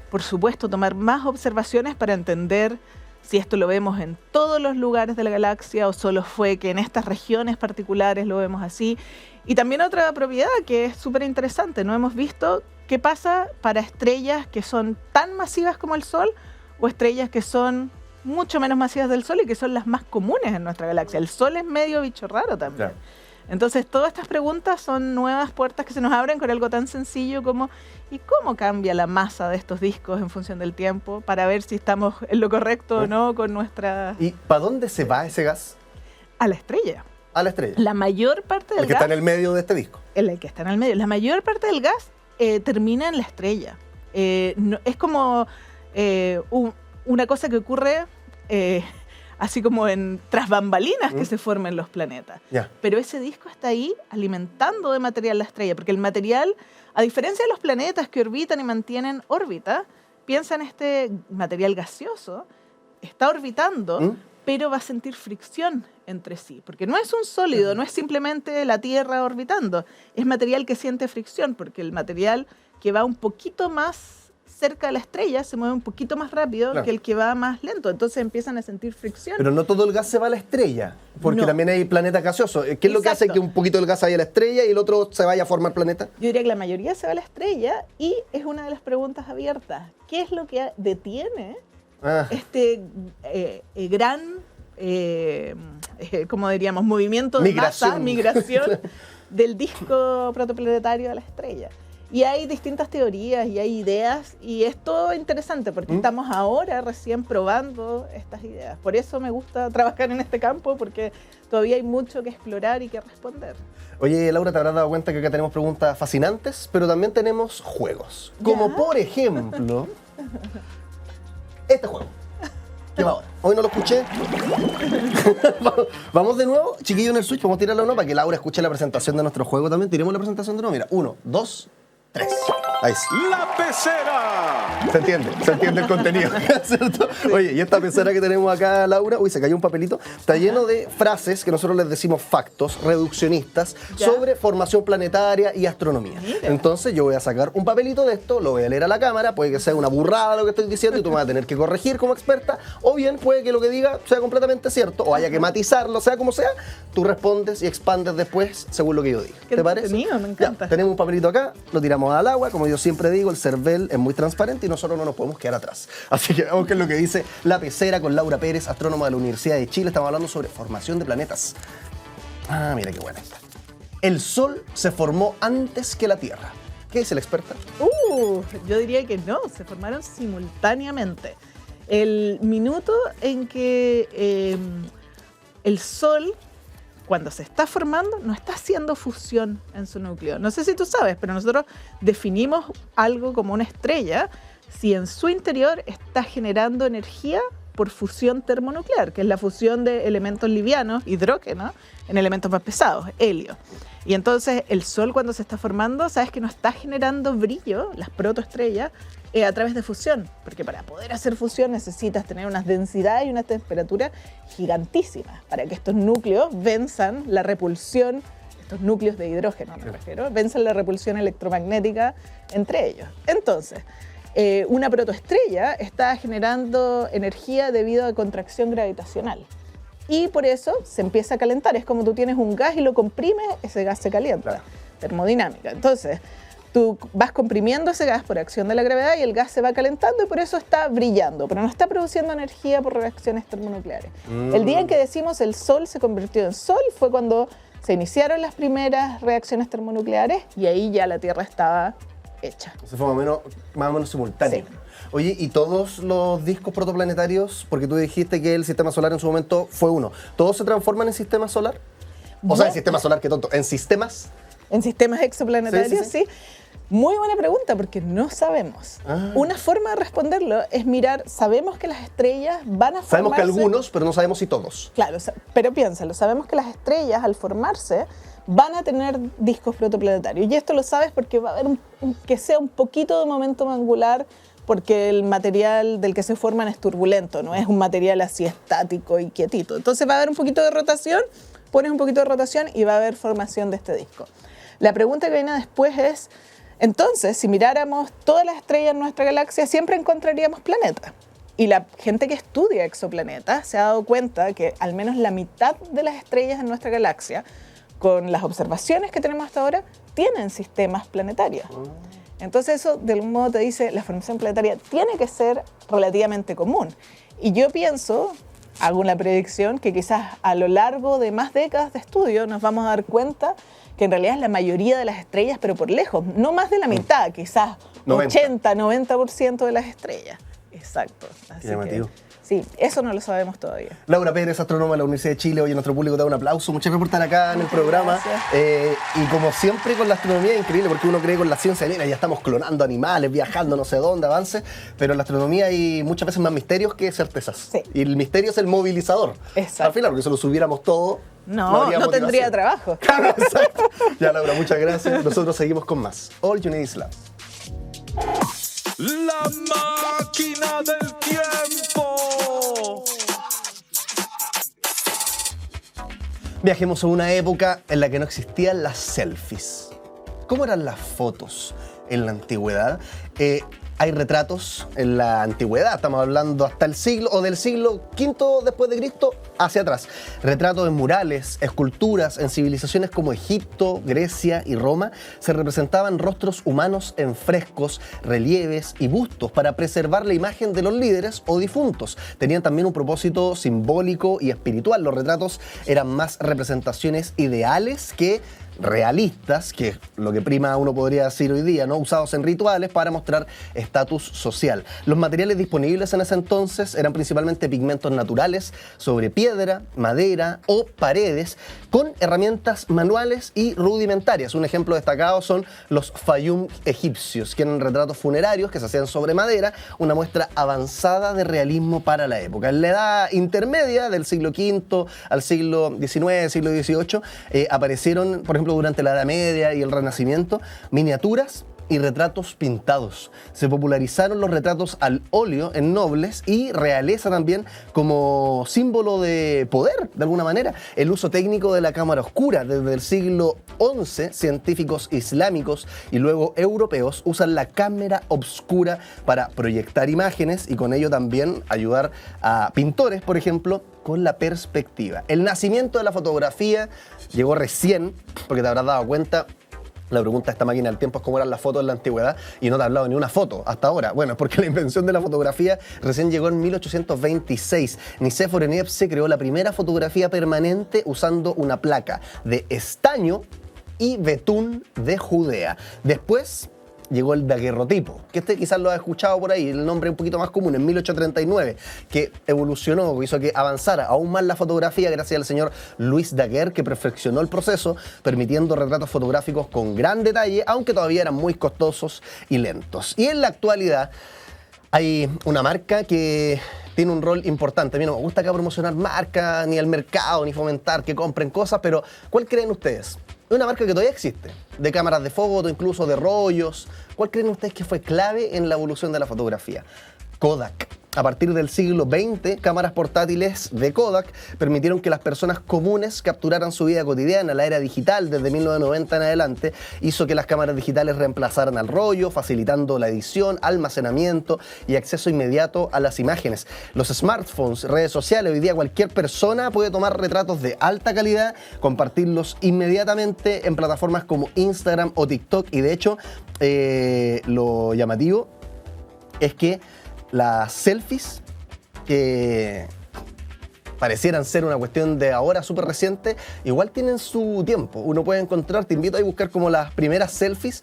[SPEAKER 4] por supuesto, tomar más observaciones para entender si esto lo vemos en todos los lugares de la galaxia o solo fue que en estas regiones particulares lo vemos así. Y también otra propiedad que es súper interesante, ¿no? Hemos visto qué pasa para estrellas que son tan masivas como el Sol o estrellas que son mucho menos masivas del Sol y que son las más comunes en nuestra galaxia. El Sol es medio bicho raro también.
[SPEAKER 3] Claro.
[SPEAKER 4] Entonces, todas estas preguntas son nuevas puertas que se nos abren con algo tan sencillo como ¿y cómo cambia la masa de estos discos en función del tiempo para ver si estamos en lo correcto o no con nuestra...
[SPEAKER 3] ¿Y para dónde se va ese gas?
[SPEAKER 4] A la estrella.
[SPEAKER 3] A la estrella.
[SPEAKER 4] La mayor parte del
[SPEAKER 3] El que
[SPEAKER 4] gas...
[SPEAKER 3] está en el medio de este disco.
[SPEAKER 4] El que está en el medio. La mayor parte del gas termina en la estrella. Es como una cosa que ocurre... así como en tras bambalinas que se formen los planetas.
[SPEAKER 3] Ya.
[SPEAKER 4] Pero ese disco está ahí alimentando de material la estrella, porque el material, a diferencia de los planetas que orbitan y mantienen órbita, piensa en este material gaseoso, está orbitando, pero va a sentir fricción entre sí, porque no es un sólido, no es simplemente la Tierra orbitando, es material que siente fricción, porque el material que va un poquito más cerca de la estrella se mueve un poquito más rápido que el que va más lento. Entonces empiezan a sentir fricción.
[SPEAKER 3] Pero no todo el gas se va a la estrella, porque
[SPEAKER 4] No.
[SPEAKER 3] también hay planetas gaseosos. ¿Qué es lo que hace que un poquito del gas vaya a la estrella y el otro se vaya a formar planeta?
[SPEAKER 4] Yo diría que la mayoría se va a la estrella y es una de las preguntas abiertas. ¿Qué es lo que detiene este gran, como diríamos, movimiento de masa, migración del disco protoplanetario a la estrella? Y hay distintas teorías y hay ideas y es todo interesante porque estamos ahora recién probando estas ideas. Por eso me gusta trabajar en este campo porque todavía hay mucho que explorar y que responder.
[SPEAKER 3] Oye, Laura, te habrás dado cuenta que acá tenemos preguntas fascinantes, pero también tenemos juegos. Como por ejemplo, este juego. ¿Qué va ahora? Hoy no lo escuché. Vamos de nuevo, chiquillo en el Switch, vamos a tirarlo uno para que Laura escuche la presentación de nuestro juego también. Tiremos la presentación de nuevo. Mira, 1, 2, 3. Ahí sí.
[SPEAKER 1] La pecera.
[SPEAKER 3] Se entiende el contenido, ¿cierto? Oye, y esta pecera que tenemos acá, Laura, uy, se cayó un papelito, está lleno de frases que nosotros les decimos factos reduccionistas sobre formación planetaria y astronomía. Entonces yo voy a sacar un papelito de esto, lo voy a leer a la cámara, puede que sea una burrada lo que estoy diciendo y tú me vas a tener que corregir como experta, o bien puede que lo que diga sea completamente cierto, o haya que matizarlo, sea como sea, tú respondes y expandes después según lo que yo diga.
[SPEAKER 4] Qué
[SPEAKER 3] ¿Te parece?
[SPEAKER 4] entretenido, me encanta.
[SPEAKER 3] Ya, tenemos un papelito acá, lo tiramos al agua, como yo siempre digo, el CERVEL es muy transparente y nosotros no nos podemos quedar atrás. Así que vamos con lo que dice La Pecera con Laura Pérez, astrónoma de la Universidad de Chile. Estamos hablando sobre formación de planetas. Ah, mira qué buena esta. El Sol se formó antes que la Tierra. ¿Qué dice la experta?
[SPEAKER 4] Yo diría que no, se formaron simultáneamente. El minuto en que el Sol, cuando se está formando, no está haciendo fusión en su núcleo. No sé si tú sabes, pero nosotros definimos algo como una estrella si en su interior está generando energía por fusión termonuclear, que es la fusión de elementos livianos, hidrógeno, en elementos más pesados, helio. Y entonces el Sol cuando se está formando, sabes que no está generando brillo, las protoestrellas, a través de fusión, porque para poder hacer fusión necesitas tener unas densidades y una temperatura gigantísimas para que estos núcleos venzan la repulsión, estos núcleos de hidrógeno me refiero, venzan la repulsión electromagnética entre ellos. Entonces, una protoestrella está generando energía debido a contracción gravitacional. Y por eso se empieza a calentar. Es como tú tienes un gas y lo comprimes, ese gas se calienta.
[SPEAKER 3] Claro.
[SPEAKER 4] Termodinámica. Entonces, tú vas comprimiendo ese gas por acción de la gravedad y el gas se va calentando y por eso está brillando, pero no está produciendo energía por reacciones termonucleares. El día en que decimos el Sol se convirtió en Sol fue cuando se iniciaron las primeras reacciones termonucleares y ahí ya la Tierra estaba hecha.
[SPEAKER 3] Se fue más o menos simultáneo.
[SPEAKER 4] Sí.
[SPEAKER 3] Oye, ¿y todos los discos protoplanetarios, porque tú dijiste que el sistema solar en su momento fue uno, ¿todos se transforman en sistema solar? O sea, en sistema solar, qué tonto, ¿en sistemas?
[SPEAKER 4] En sistemas exoplanetarios, sí. Muy buena pregunta, porque no sabemos. Una forma de responderlo es mirar, sabemos que las estrellas van a formarse...
[SPEAKER 3] Sabemos que algunos, pero no sabemos si todos.
[SPEAKER 4] Claro, pero piénsalo, sabemos que las estrellas al formarse van a tener discos protoplanetarios. Y esto lo sabes porque va a haber que sea un poquito de momento angular, porque el material del que se forman es turbulento, no es un material así estático y quietito. Entonces va a haber un poquito de rotación, pones un poquito de rotación y va a haber formación de este disco. La pregunta que viene después es, entonces, si miráramos todas las estrellas en nuestra galaxia, siempre encontraríamos planetas. Y la gente que estudia exoplanetas se ha dado cuenta que al menos la mitad de las estrellas en nuestra galaxia, con las observaciones que tenemos hasta ahora, tienen sistemas planetarios. Entonces eso de algún modo te dice, la formación planetaria tiene que ser relativamente común. Y yo pienso, hago una predicción, que quizás a lo largo de más décadas de estudio nos vamos a dar cuenta que en realidad es la mayoría de las estrellas, pero por lejos, no más de la mitad, quizás 80-90% de las estrellas. Exacto. Así
[SPEAKER 3] llamativo.
[SPEAKER 4] Sí, eso no lo sabemos todavía.
[SPEAKER 3] Laura Pérez, astrónoma de la Universidad de Chile. Hoy a nuestro público te da un aplauso. Muchas gracias por estar acá en el programa. Y como siempre con la astronomía es increíble porque uno cree con la ciencia, mira, ya estamos clonando animales, viajando no sé dónde, avances, pero en la astronomía hay muchas veces más misterios que certezas.
[SPEAKER 4] Sí.
[SPEAKER 3] Y el misterio es el movilizador.
[SPEAKER 4] Exacto.
[SPEAKER 3] Al final, porque si lo subiéramos todo,
[SPEAKER 4] no tendría trabajo.
[SPEAKER 3] Claro, exacto. Ya, Laura, muchas gracias. Nosotros seguimos con más. All You Need Is Love.
[SPEAKER 1] La máquina del tiempo.
[SPEAKER 3] Viajemos a una época en la que no existían las selfies. ¿Cómo eran las fotos en la antigüedad? Hay retratos en la antigüedad, estamos hablando hasta el siglo, o del siglo V después de Cristo hacia atrás. Retratos en murales, esculturas, en civilizaciones como Egipto, Grecia y Roma, se representaban rostros humanos en frescos, relieves y bustos para preservar la imagen de los líderes o difuntos. Tenían también un propósito simbólico y espiritual. Los retratos eran más representaciones ideales que realistas, que es lo que prima uno podría decir hoy día, ¿no? Usados en rituales para mostrar estatus social. Los materiales disponibles en ese entonces eran principalmente pigmentos naturales sobre piedra, madera o paredes, con herramientas manuales y rudimentarias. Un ejemplo destacado son los fayum egipcios, que eran retratos funerarios que se hacían sobre madera, una muestra avanzada de realismo para la época. En la edad intermedia, del siglo V al siglo XIX, siglo XVIII, aparecieron, por ejemplo, durante la Edad Media y el Renacimiento, miniaturas y retratos pintados. Se popularizaron los retratos al óleo en nobles y realeza también como símbolo de poder, de alguna manera. El uso técnico de la cámara oscura. Desde el siglo XI, científicos islámicos y luego europeos usan la cámara oscura para proyectar imágenes y con ello también ayudar a pintores, por ejemplo, con la perspectiva. El nacimiento de la fotografía llegó recién, porque te habrás dado cuenta. La pregunta de esta máquina del tiempo es cómo eran las fotos en la antigüedad y no te he hablado ni una foto hasta ahora. Bueno, es porque la invención de la fotografía recién llegó en 1826. Nicéforo Niepce creó la primera fotografía permanente usando una placa de estaño y betún de Judea. Después llegó el daguerrotipo, que quizás lo has escuchado por ahí, el nombre un poquito más común, en 1839, que evolucionó, hizo que avanzara aún más la fotografía gracias al señor Louis Daguerre, que perfeccionó el proceso, permitiendo retratos fotográficos con gran detalle, aunque todavía eran muy costosos y lentos. Y en la actualidad hay una marca que tiene un rol importante. A mí no me gusta acá promocionar marcas, ni el mercado, ni fomentar que compren cosas, pero ¿cuál creen ustedes? Es una marca que todavía existe, de cámaras de foto, incluso de rollos. ¿Cuál creen ustedes que fue clave en la evolución de la fotografía? Kodak. A partir del siglo XX, cámaras portátiles de Kodak permitieron que las personas comunes capturaran su vida cotidiana. La era digital, desde 1990 en adelante, hizo que las cámaras digitales reemplazaran al rollo, facilitando la edición, almacenamiento y acceso inmediato a las imágenes. Los smartphones, redes sociales, hoy día cualquier persona puede tomar retratos de alta calidad, compartirlos inmediatamente en plataformas como Instagram o TikTok. Y de hecho, lo llamativo es que las selfies, que parecieran ser una cuestión de ahora súper reciente, igual tienen su tiempo. Uno puede encontrar, te invito a buscar como las primeras selfies,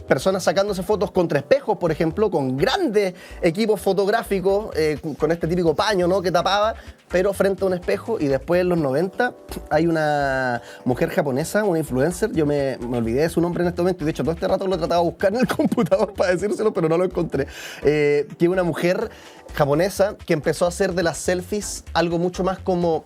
[SPEAKER 3] personas sacándose fotos contra espejos, por ejemplo, con grandes equipos fotográficos, con este típico paño, ¿no?, que tapaba, pero frente a un espejo. Y después en los 90 hay una mujer japonesa, una influencer, yo me olvidé de su nombre en este momento, y de hecho todo este rato lo he tratado de buscar en el computador para decírselo, pero no lo encontré, que es una mujer japonesa que empezó a hacer de las selfies algo mucho más como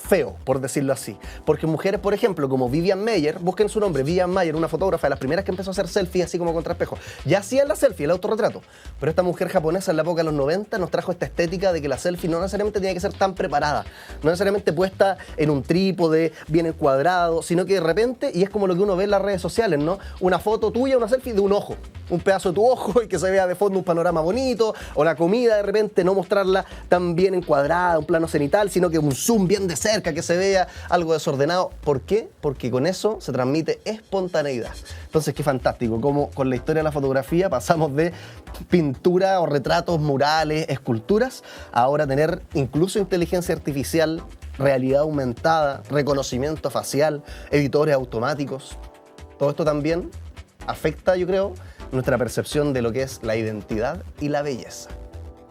[SPEAKER 3] feo, por decirlo así. Porque mujeres, por ejemplo, como Vivian Maier, busquen su nombre, Vivian Maier, una fotógrafa de las primeras que empezó a hacer selfies así como contra espejo. Ya hacían la selfie, el autorretrato. Pero esta mujer japonesa en la época de los 90 nos trajo esta estética de que la selfie no necesariamente tenía que ser tan preparada, no necesariamente puesta en un trípode, bien encuadrado, sino que de repente, y es como lo que uno ve en las redes sociales, ¿no? Una foto tuya, una selfie de un ojo, un pedazo de tu ojo y que se vea de fondo un panorama bonito, o la comida de repente no mostrarla tan bien encuadrada, un plano cenital, sino que un zoom bien de cerca, que se vea algo desordenado. ¿Por qué? Porque con eso se transmite espontaneidad. Entonces, qué fantástico, como con la historia de la fotografía pasamos de pintura o retratos, murales, esculturas, a ahora tener incluso inteligencia artificial, realidad aumentada, reconocimiento facial, editores automáticos. Todo esto también afecta, yo creo, nuestra percepción de lo que es la identidad y la belleza.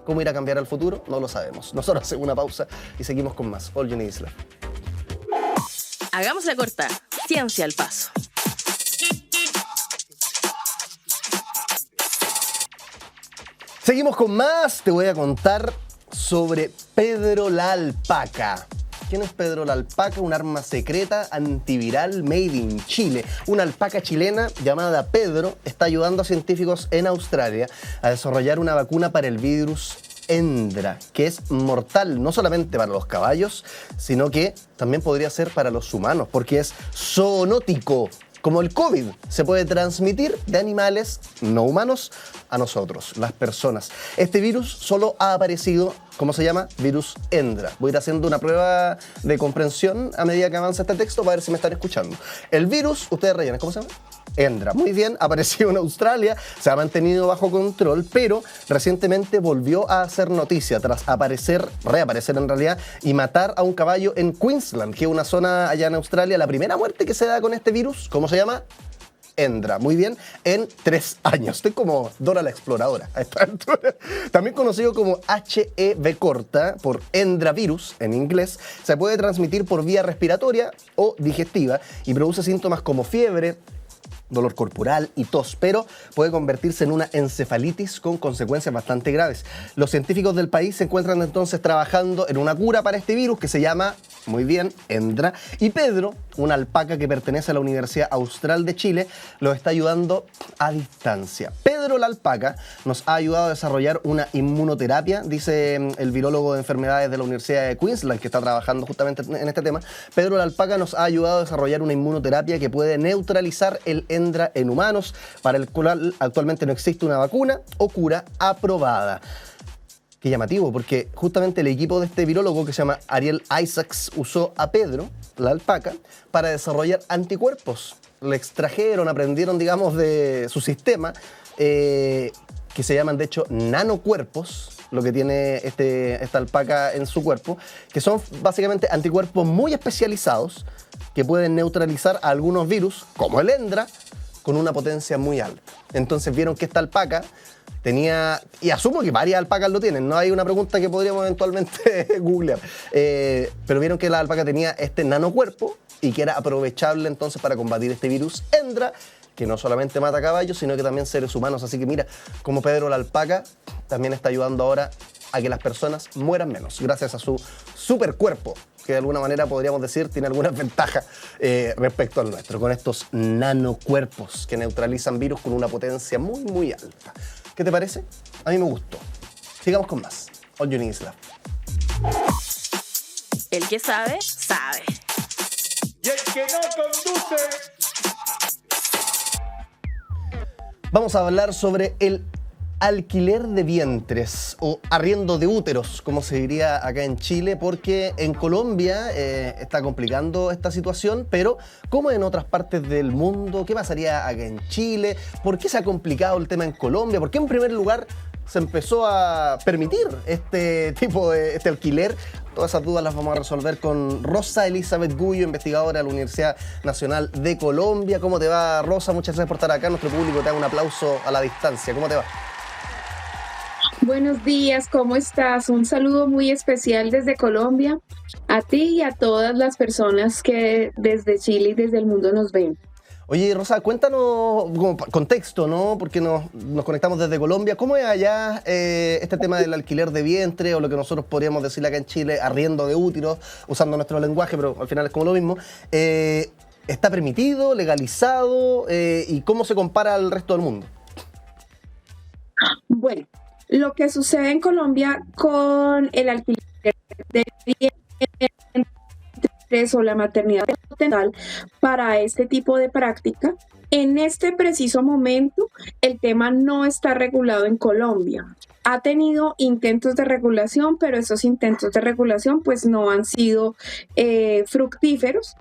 [SPEAKER 3] ¿Cómo irá a cambiar el futuro? No lo sabemos. Nosotros hacemos una pausa y seguimos con más All You Need Is Love.
[SPEAKER 2] Hagamos la corta. Ciencia al paso.
[SPEAKER 3] Seguimos con más. Te voy a contar sobre Pedro la alpaca. ¿Quién es Pedro la alpaca? Un arma secreta antiviral made in Chile. Una alpaca chilena llamada Pedro está ayudando a científicos en Australia a desarrollar una vacuna para el virus Hendra, que es mortal no solamente para los caballos, sino que también podría ser para los humanos, porque es zoonótico. Como el COVID, se puede transmitir de animales no humanos a nosotros, las personas. Este virus solo ha aparecido, ¿cómo se llama? Virus Hendra. Voy a ir haciendo una prueba de comprensión a medida que avanza este texto para ver si me están escuchando. El virus, ustedes rellenan, ¿cómo se llama? Hendra. Muy bien, apareció en Australia, se ha mantenido bajo control, pero recientemente volvió a hacer noticia tras reaparecer en realidad, y matar a un caballo en Queensland, que es una zona allá en Australia. La primera muerte que se da con este virus, ¿cómo se llama? Hendra, muy bien, en 3 años. Estoy como Dora la Exploradora a esta altura. También conocido como HEV corta, por Hendra virus en inglés, se puede transmitir por vía respiratoria o digestiva y produce síntomas como fiebre, dolor corporal y tos, pero puede convertirse en una encefalitis con consecuencias bastante graves. Los científicos del país se encuentran entonces trabajando en una cura para este virus que se llama, muy bien, Hendra, y Pedro, una alpaca que pertenece a la Universidad Austral de Chile, los está ayudando a distancia. Pedro la alpaca nos ha ayudado a desarrollar una inmunoterapia, dice el virólogo de enfermedades de la Universidad de Queensland, que está trabajando justamente en este tema. Pedro la alpaca nos ha ayudado a desarrollar una inmunoterapia que puede neutralizar el Hendra en humanos, para el cual actualmente no existe una vacuna o cura aprobada. Qué llamativo, porque justamente el equipo de este virólogo, que se llama Ariel Isaacs, usó a Pedro, la alpaca, para desarrollar anticuerpos. Le extrajeron, aprendieron, digamos, de su sistema, que se llaman, de hecho, nanocuerpos, lo que tiene esta alpaca en su cuerpo, que son básicamente anticuerpos muy especializados que pueden neutralizar a algunos virus, como el Hendra, con una potencia muy alta. Entonces vieron que esta alpaca tenía, y asumo que varias alpacas lo tienen, no hay una pregunta que podríamos eventualmente googlear, pero vieron que la alpaca tenía este nanocuerpo y que era aprovechable entonces para combatir este virus Hendra, que no solamente mata caballos, sino que también seres humanos. Así que mira, como Pedro la alpaca también está ayudando ahora a que las personas mueran menos, gracias a su supercuerpo, que de alguna manera podríamos decir tiene algunas ventajas respecto al nuestro, con estos nanocuerpos que neutralizan virus con una potencia muy, muy alta. ¿Qué te parece? A mí me gustó. Sigamos con más. All You Need Is Love.
[SPEAKER 2] El que sabe, sabe.
[SPEAKER 1] Y el que no conduce.
[SPEAKER 3] Vamos a hablar sobre el alquiler de vientres o arriendo de úteros, como se diría acá en Chile, porque en Colombia está complicando esta situación, pero como en otras partes del mundo, ¿qué pasaría acá en Chile? ¿Por qué se ha complicado el tema en Colombia? ¿Por qué en primer lugar se empezó a permitir este tipo de alquiler? Todas esas dudas las vamos a resolver con Rosa Elizabeth Gullo, investigadora de la Universidad Nacional de Colombia. ¿Cómo te va, Rosa? Muchas gracias por estar acá. Nuestro público te da un aplauso a la distancia. ¿Cómo te va?
[SPEAKER 5] Buenos días, ¿cómo estás? Un saludo muy especial desde Colombia, a ti y a todas las personas que desde Chile y desde el mundo nos ven.
[SPEAKER 3] Oye, Rosa, cuéntanos como contexto, ¿no? Porque nos conectamos desde Colombia. ¿Cómo es allá este tema del alquiler de vientre o lo que nosotros podríamos decir acá en Chile, arriendo de úteros, usando nuestro lenguaje, pero al final es como lo mismo? ¿Está permitido, legalizado y cómo se compara al resto del mundo?
[SPEAKER 5] Bueno, lo que sucede en Colombia con el alquiler de vientres o la maternidad total para este tipo de práctica, en este preciso momento el tema no está regulado en Colombia. Ha tenido intentos de regulación, pero esos intentos de regulación pues no han sido fructíferos,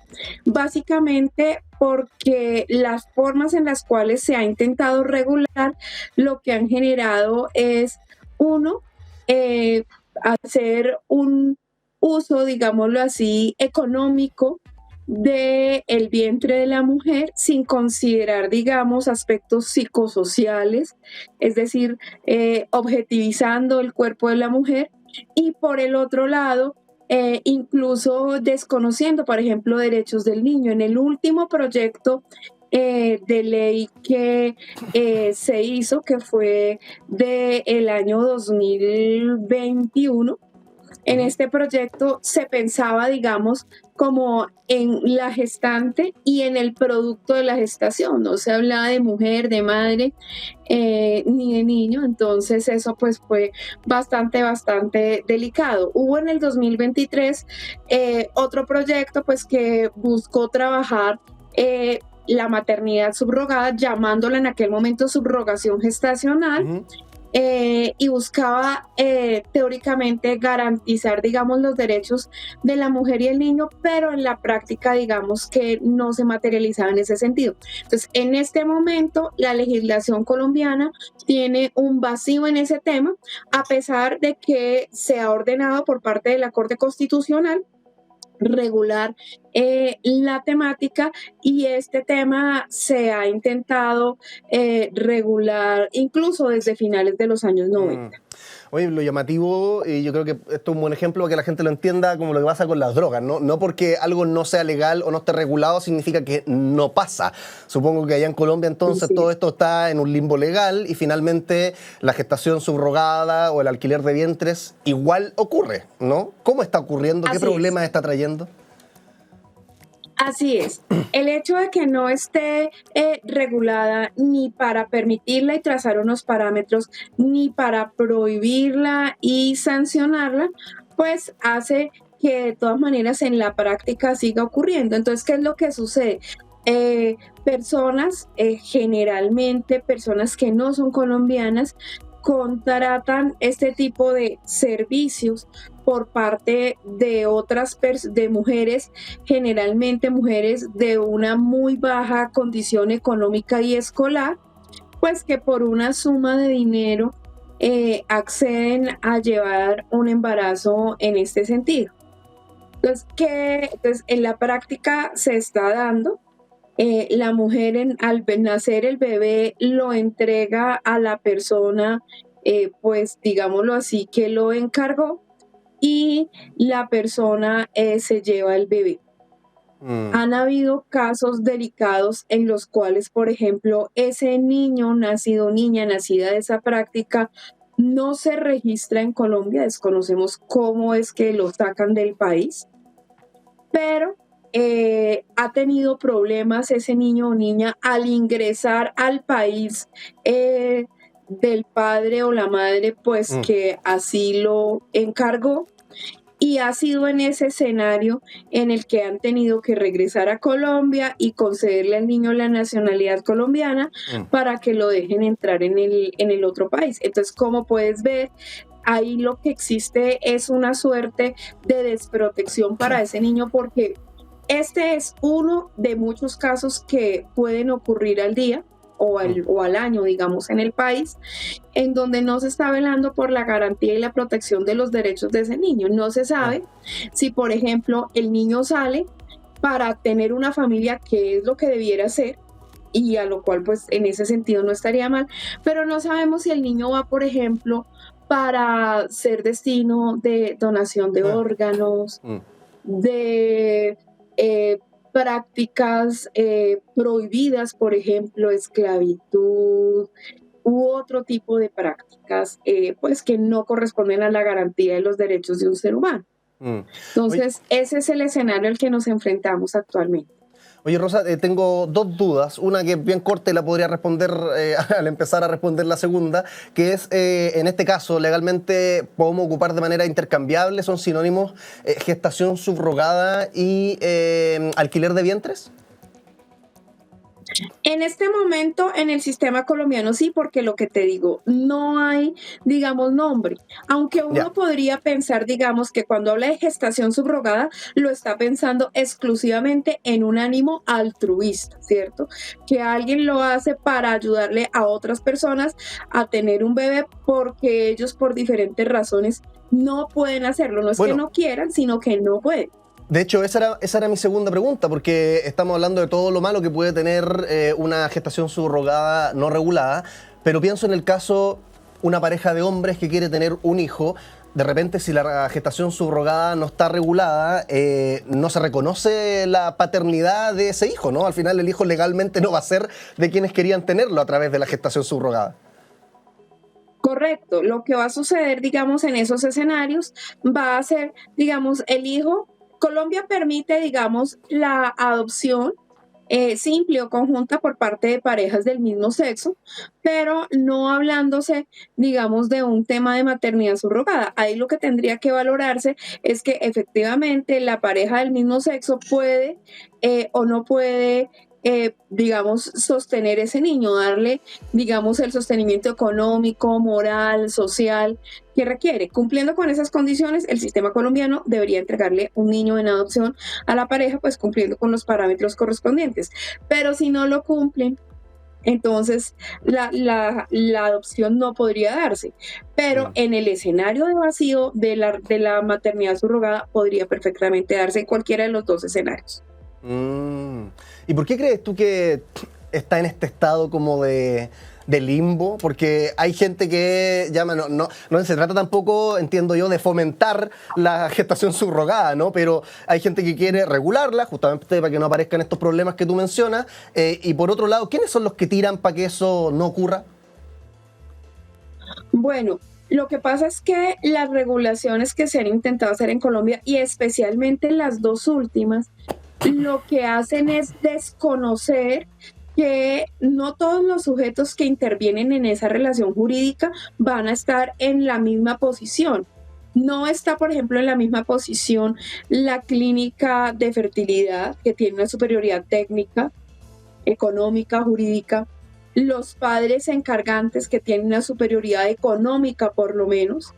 [SPEAKER 5] básicamente porque las formas en las cuales se ha intentado regular lo que han generado es, uno, hacer un uso, digámoslo así, económico del vientre de la mujer sin considerar, digamos, aspectos psicosociales, es decir, objetivizando el cuerpo de la mujer, y por el otro lado, incluso desconociendo, por ejemplo, derechos del niño. En el último proyecto de ley que se hizo, que fue del año 2021, en este proyecto se pensaba, digamos, como en la gestante y en el producto de la gestación. No se hablaba de mujer, de madre, ni de niño. Entonces eso pues fue bastante delicado. Hubo en el 2023 otro proyecto pues que buscó trabajar la maternidad subrogada, llamándola en aquel momento subrogación gestacional.
[SPEAKER 3] Uh-huh.
[SPEAKER 5] Y buscaba teóricamente garantizar, digamos, los derechos de la mujer y el niño, pero en la práctica, digamos, que no se materializaba en ese sentido. Entonces, en este momento, la legislación colombiana tiene un vacío en ese tema, a pesar de que se ha ordenado por parte de la Corte Constitucional regular la temática, y este tema se ha intentado regular incluso desde finales de los años 90.
[SPEAKER 3] Oye, lo llamativo, y yo creo que esto es un buen ejemplo para que la gente lo entienda, como lo que pasa con las drogas, ¿no? No porque algo no sea legal o no esté regulado significa que no pasa. Supongo que allá en Colombia entonces todo esto está en un limbo legal y finalmente la gestación subrogada o el alquiler de vientres igual ocurre, ¿no? ¿Cómo está ocurriendo? ¿Qué problemas está trayendo?
[SPEAKER 5] Así es. El hecho de que no esté regulada ni para permitirla y trazar unos parámetros, ni para prohibirla y sancionarla, pues hace que de todas maneras en la práctica siga ocurriendo. Entonces, ¿qué es lo que sucede? Personas, generalmente personas que no son colombianas, contratan este tipo de servicios por parte de otras de mujeres, generalmente mujeres de una muy baja condición económica y escolar, pues que por una suma de dinero acceden a llevar un embarazo en este sentido. Entonces en la práctica se está dando. La mujer al nacer el bebé lo entrega a la persona, pues digámoslo así, que lo encargó, y la persona se lleva el bebé. Han habido casos delicados en los cuales, por ejemplo, ese niño nacido, niña nacida de esa práctica, no se registra en Colombia. Desconocemos cómo es que lo sacan del país, pero ha tenido problemas ese niño o niña al ingresar al país del padre o la madre, pues que así lo encargó, y ha sido en ese escenario en el que han tenido que regresar a Colombia y concederle al niño la nacionalidad colombiana para que lo dejen entrar en el otro país. Entonces, como puedes ver, ahí lo que existe es una suerte de desprotección para ese niño, porque este es uno de muchos casos que pueden ocurrir al día o al año, digamos, en el país, en donde no se está velando por la garantía y la protección de los derechos de ese niño. No se sabe si, por ejemplo, el niño sale para tener una familia, que es lo que debiera ser, y a lo cual, pues, en ese sentido no estaría mal, pero no sabemos si el niño va, por ejemplo, para ser destino de donación de órganos, de prácticas prohibidas, por ejemplo, esclavitud u otro tipo de prácticas pues que no corresponden a la garantía de los derechos de un ser humano. Entonces, ese es el escenario al que nos enfrentamos actualmente.
[SPEAKER 3] Oye, Rosa, tengo dos dudas. Una que es bien corta y la podría responder al empezar a responder la segunda, que es, en este caso, legalmente podemos ocupar de manera intercambiable, son sinónimos gestación subrogada y alquiler de vientres.
[SPEAKER 5] En este momento, en el sistema colombiano sí, porque lo que te digo, no hay, digamos, nombre. Aunque uno podría pensar, digamos, que cuando habla de gestación subrogada, lo está pensando exclusivamente en un ánimo altruista, ¿cierto? Que alguien lo hace para ayudarle a otras personas a tener un bebé porque ellos por diferentes razones no pueden hacerlo. No es que no quieran, sino que no pueden.
[SPEAKER 3] De hecho, esa era mi segunda pregunta, porque estamos hablando de todo lo malo que puede tener una gestación subrogada no regulada, pero pienso en el caso una pareja de hombres que quiere tener un hijo. De repente, si la gestación subrogada no está regulada, no se reconoce la paternidad de ese hijo, ¿no? Al final el hijo legalmente no va a ser de quienes querían tenerlo a través de la gestación subrogada.
[SPEAKER 5] Correcto. Lo que va a suceder, digamos, en esos escenarios va a ser, digamos, el hijo. Colombia permite, digamos, la adopción simple o conjunta por parte de parejas del mismo sexo, pero no hablándose, digamos, de un tema de maternidad subrogada. Ahí lo que tendría que valorarse es que efectivamente la pareja del mismo sexo puede o no puede digamos, sostener ese niño, darle, digamos, el sostenimiento económico, moral, social que requiere. Cumpliendo con esas condiciones, el sistema colombiano debería entregarle un niño en adopción a la pareja, pues cumpliendo con los parámetros correspondientes. Pero si no lo cumplen, entonces la adopción no podría darse. Pero en el escenario de vacío de la maternidad subrogada podría perfectamente darse en cualquiera de los dos escenarios.
[SPEAKER 3] ¿Y por qué crees tú que está en este estado como de limbo? Porque hay gente que llama, no se trata tampoco, entiendo yo, de fomentar la gestación subrogada, ¿no? Pero hay gente que quiere regularla, justamente para que no aparezcan estos problemas que tú mencionas. Y por otro lado, ¿quiénes son los que tiran para que eso no ocurra?
[SPEAKER 5] Bueno, lo que pasa es que las regulaciones que se han intentado hacer en Colombia, y especialmente las dos últimas, lo que hacen es desconocer que no todos los sujetos que intervienen en esa relación jurídica van a estar en la misma posición. No está, por ejemplo, en la misma posición la clínica de fertilidad, que tiene una superioridad técnica, económica, jurídica, los padres encargantes, que tienen una superioridad económica por lo menos,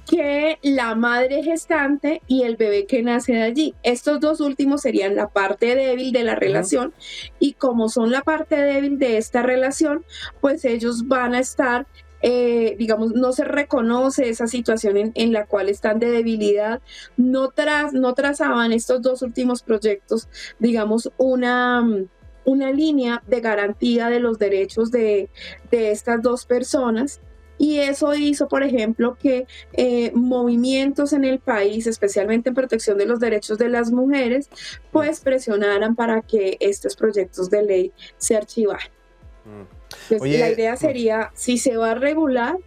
[SPEAKER 5] que la madre gestante y el bebé que nace de allí. Estos dos últimos serían la parte débil de la relación, y como son la parte débil de esta relación, pues ellos van a estar, digamos, no se reconoce esa situación en la cual están de debilidad. No trazaban estos dos últimos proyectos, digamos, una línea de garantía de los derechos de estas dos personas. Y eso hizo, por ejemplo, que movimientos en el país, especialmente en protección de los derechos de las mujeres, pues presionaran para que estos proyectos de ley se archivaran. Entonces, la idea sería, si se va a regular,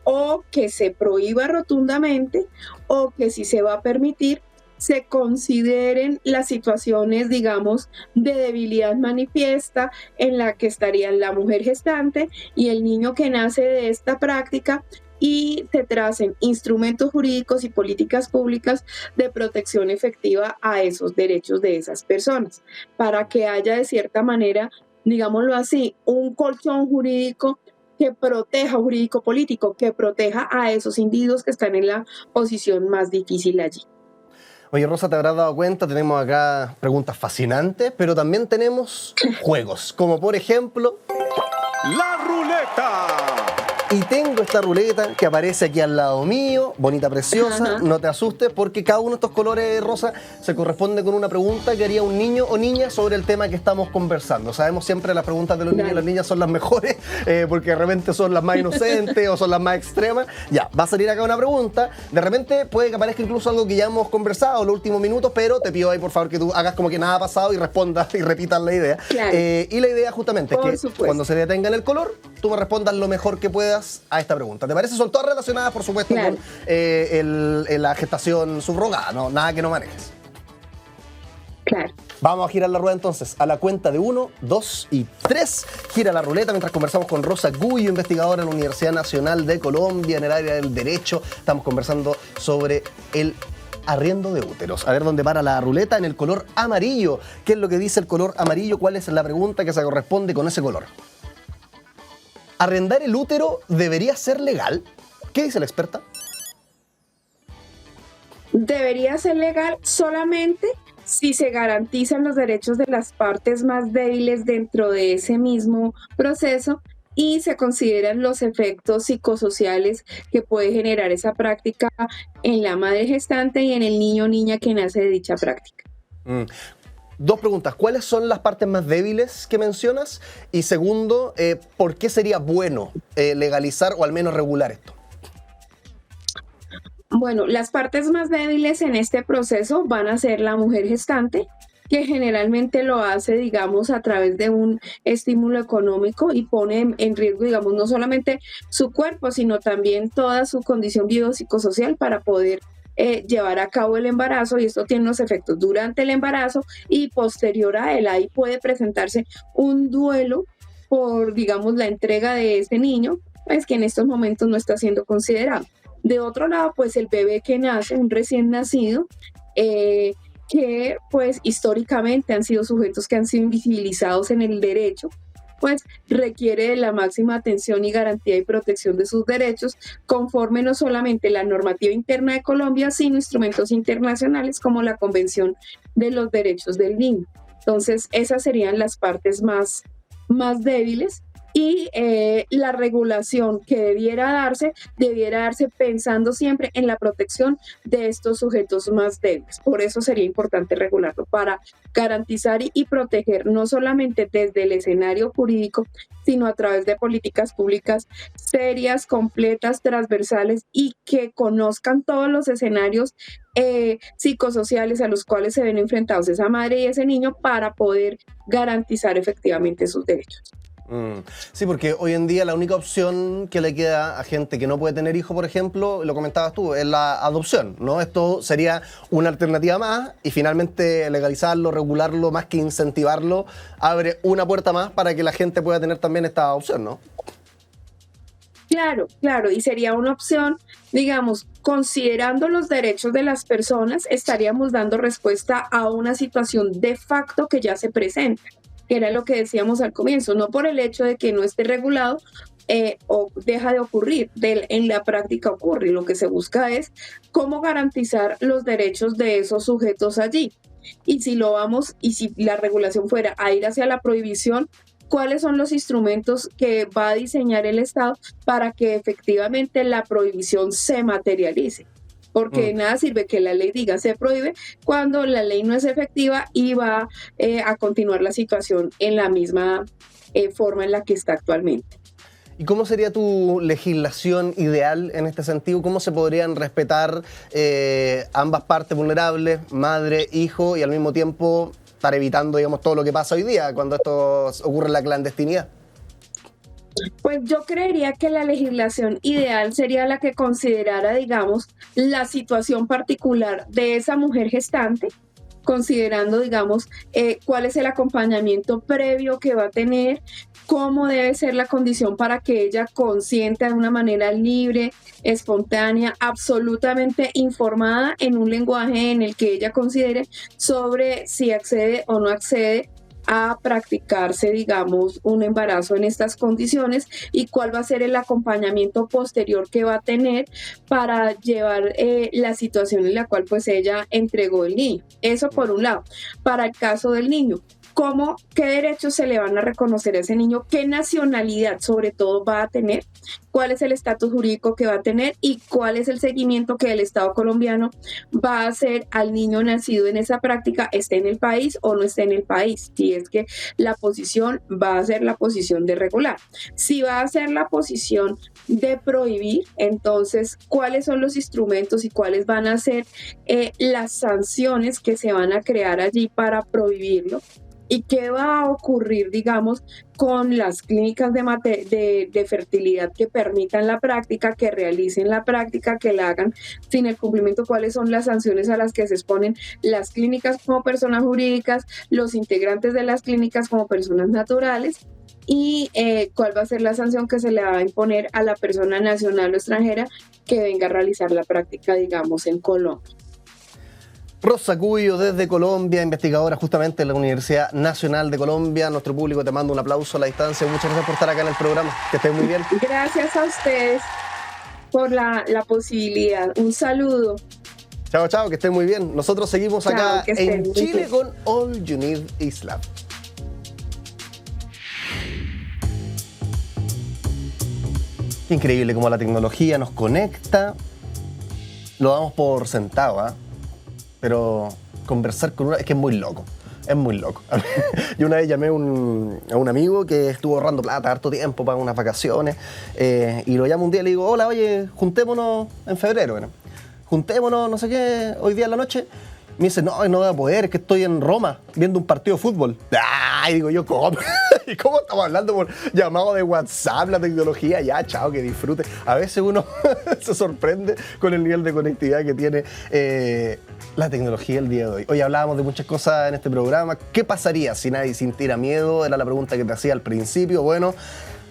[SPEAKER 5] o que se prohíba rotundamente, o que si se va a permitir, se consideren las situaciones, digamos, de debilidad manifiesta en la que estarían la mujer gestante y el niño que nace de esta práctica, y se tracen instrumentos jurídicos y políticas públicas de protección efectiva a esos derechos de esas personas, para que haya de cierta manera, digámoslo así, un colchón jurídico que proteja, jurídico-político, que proteja a esos individuos que están en la posición más difícil allí.
[SPEAKER 3] Oye, Rosa, te habrás dado cuenta, tenemos acá preguntas fascinantes, pero también tenemos juegos, como por ejemplo...
[SPEAKER 1] La ruleta.
[SPEAKER 3] Y tengo esta ruleta que aparece aquí al lado mío, bonita, preciosa. No te asustes porque cada uno de estos colores rosa se corresponde con una pregunta que haría un niño o niña sobre el tema que estamos conversando. Sabemos siempre las preguntas de los niños y las niñas son las mejores porque de repente son las más inocentes o son las más extremas. Ya, va a salir acá una pregunta. De repente puede que aparezca incluso algo que ya hemos conversado en los últimos minutos, pero te pido ahí por favor que tú hagas como que nada ha pasado y respondas y repitas la idea.
[SPEAKER 5] Claro.
[SPEAKER 3] Y la idea justamente
[SPEAKER 5] Por
[SPEAKER 3] es que
[SPEAKER 5] supuesto.
[SPEAKER 3] cuando se detenga en el color, tú me respondas lo mejor que puedas a esta pregunta. ¿Te parece? Son todas relacionadas, por supuesto,
[SPEAKER 5] Claro.
[SPEAKER 3] con la gestación subrogada, ¿no? Nada que no manejes.
[SPEAKER 5] Claro.
[SPEAKER 3] Vamos a girar la rueda entonces. A la cuenta de 1, 2 y 3. Gira la ruleta mientras conversamos con Rosa Gullo, investigadora en la Universidad Nacional de Colombia en el área del derecho. Estamos conversando sobre el arriendo de úteros. A ver dónde para la ruleta en el color amarillo. ¿Qué es lo que dice el color amarillo? ¿Cuál es la pregunta que se corresponde con ese color? ¿Arrendar el útero debería ser legal? ¿Qué dice la experta?
[SPEAKER 5] Debería ser legal solamente si se garantizan los derechos de las partes más débiles dentro de ese mismo proceso y se consideran los efectos psicosociales que puede generar esa práctica en la madre gestante y en el niño o niña que nace de dicha práctica.
[SPEAKER 3] Dos preguntas. ¿Cuáles son las partes más débiles que mencionas? Y segundo, ¿por qué sería bueno legalizar o al menos regular esto?
[SPEAKER 5] Bueno, las partes más débiles en este proceso van a ser la mujer gestante, que generalmente lo hace, digamos, a través de un estímulo económico y pone en riesgo, digamos, no solamente su cuerpo, sino también toda su condición biopsicosocial para poder llevar a cabo el embarazo, y esto tiene unos efectos durante el embarazo y posterior a él. Ahí puede presentarse un duelo por, digamos, la entrega de ese niño, pues que en estos momentos no está siendo considerado. De otro lado, pues el bebé que nace, un recién nacido, que pues históricamente han sido sujetos que han sido invisibilizados en el derecho, pues requiere de la máxima atención y garantía y protección de sus derechos, conforme no solamente la normativa interna de Colombia, sino instrumentos internacionales como la Convención de los Derechos del Niño. Entonces, esas serían las partes más débiles. Y la regulación que debiera darse pensando siempre en la protección de estos sujetos más débiles. Por eso sería importante regularlo, para garantizar y proteger no solamente desde el escenario jurídico, sino a través de políticas públicas serias, completas, transversales y que conozcan todos los escenarios psicosociales a los cuales se ven enfrentados esa madre y ese niño para poder garantizar efectivamente sus derechos.
[SPEAKER 3] Sí, porque hoy en día la única opción que le queda a gente que no puede tener hijos, por ejemplo, lo comentabas tú, es la adopción, ¿no? Esto sería una alternativa más y finalmente legalizarlo, regularlo, más que incentivarlo, abre una puerta más para que la gente pueda tener también esta opción, ¿no?
[SPEAKER 5] Claro, y sería una opción, digamos, considerando los derechos de las personas, estaríamos dando respuesta a una situación de facto que ya se presenta, que era lo que decíamos al comienzo, no por el hecho de que no esté regulado o deja de ocurrir, en la práctica ocurre, y lo que se busca es cómo garantizar los derechos de esos sujetos allí. Y si la regulación fuera a ir hacia la prohibición, ¿cuáles son los instrumentos que va a diseñar el Estado para que efectivamente la prohibición se materialice? Porque de nada sirve que la ley diga se prohíbe cuando la ley no es efectiva y va a continuar la situación en la misma forma en la que está actualmente.
[SPEAKER 3] ¿Y cómo sería tu legislación ideal en este sentido? ¿Cómo se podrían respetar ambas partes vulnerables, madre, hijo, y al mismo tiempo estar evitando, digamos, todo lo que pasa hoy día cuando esto ocurre en la clandestinidad?
[SPEAKER 5] Pues yo creería que la legislación ideal sería la que considerara, digamos, la situación particular de esa mujer gestante, considerando, digamos, cuál es el acompañamiento previo que va a tener, cómo debe ser la condición para que ella consienta de una manera libre, espontánea, absolutamente informada en un lenguaje en el que ella considere sobre si accede o no accede a practicarse, digamos, un embarazo en estas condiciones y cuál va a ser el acompañamiento posterior que va a tener para llevar la situación en la cual pues ella entregó el niño. Eso por un lado. Para el caso del niño, qué derechos se le van a reconocer a ese niño, qué nacionalidad sobre todo va a tener, cuál es el estatus jurídico que va a tener y cuál es el seguimiento que el Estado colombiano va a hacer al niño nacido en esa práctica, esté en el país o no esté en el país. Si es que la posición va a ser la posición de regular. Si va a ser la posición de prohibir, entonces, ¿cuáles son los instrumentos y cuáles van a ser las sanciones que se van a crear allí para prohibirlo? ¿Y qué va a ocurrir, digamos, con las clínicas de fertilidad que permitan la práctica, que realicen la práctica, que la hagan sin el cumplimiento? ¿Cuáles son las sanciones a las que se exponen las clínicas como personas jurídicas, los integrantes de las clínicas como personas naturales? Y cuál va a ser la sanción que se le va a imponer a la persona nacional o extranjera que venga a realizar la práctica, digamos, en Colombia.
[SPEAKER 3] Rosa Cuyo desde Colombia, investigadora justamente en la Universidad Nacional de Colombia. Nuestro público te manda un aplauso a la distancia. Muchas gracias por estar acá en el programa. Que estés muy bien.
[SPEAKER 5] Gracias a ustedes por la posibilidad. Un saludo.
[SPEAKER 3] Chao, chao, que estés muy bien. Nosotros seguimos acá en Chile con All You Need Is Love. Qué increíble cómo la tecnología nos conecta. Lo damos por sentado, ¿eh? Pero conversar con es que es muy loco. Es muy loco. Yo una vez llamé a un amigo que estuvo ahorrando plata harto tiempo para unas vacaciones y lo llamo un día y le digo, hola, oye, juntémonos en febrero. ¿No? Juntémonos, no sé qué, hoy día en la noche. Me dice, no voy a poder, es que estoy en Roma viendo un partido de fútbol. Y digo yo, ¿cómo? ¿Y cómo estamos hablando por llamado de WhatsApp, la tecnología? Ya, chao, que disfrute. A veces uno se sorprende con el nivel de conectividad que tiene la tecnología el día de hoy. Hoy hablábamos de muchas cosas en este programa. ¿Qué pasaría si nadie sintiera miedo? Era la pregunta que te hacía al principio. Bueno,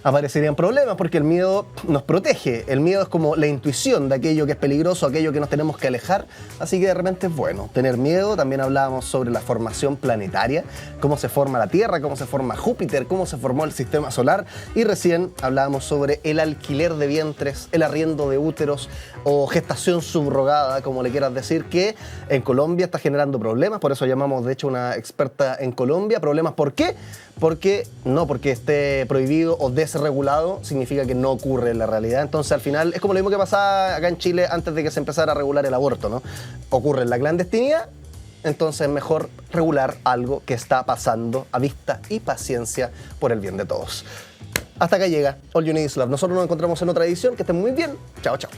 [SPEAKER 3] aparecerían problemas porque el miedo nos protege. El miedo es como la intuición de aquello que es peligroso, aquello que nos tenemos que alejar. Así que de repente es bueno tener miedo. También hablábamos sobre la formación planetaria, cómo se forma la Tierra, cómo se forma Júpiter, cómo se formó el sistema solar. Y recién hablábamos sobre el alquiler de vientres, el arriendo de úteros o gestación subrogada, como le quieras decir, que en Colombia está generando problemas. Por eso llamamos, de hecho, una experta en Colombia. ¿Problemas por qué? Porque esté prohibido o desregulado significa que no ocurre en la realidad. Entonces al final es como lo mismo que pasaba acá en Chile antes de que se empezara a regular el aborto, ¿no? Ocurre en la clandestinidad, entonces es mejor regular algo que está pasando a vista y paciencia por el bien de todos. Hasta acá llega All You Need Is Love. Nosotros nos encontramos en otra edición. Que estén muy bien. Chao, chao.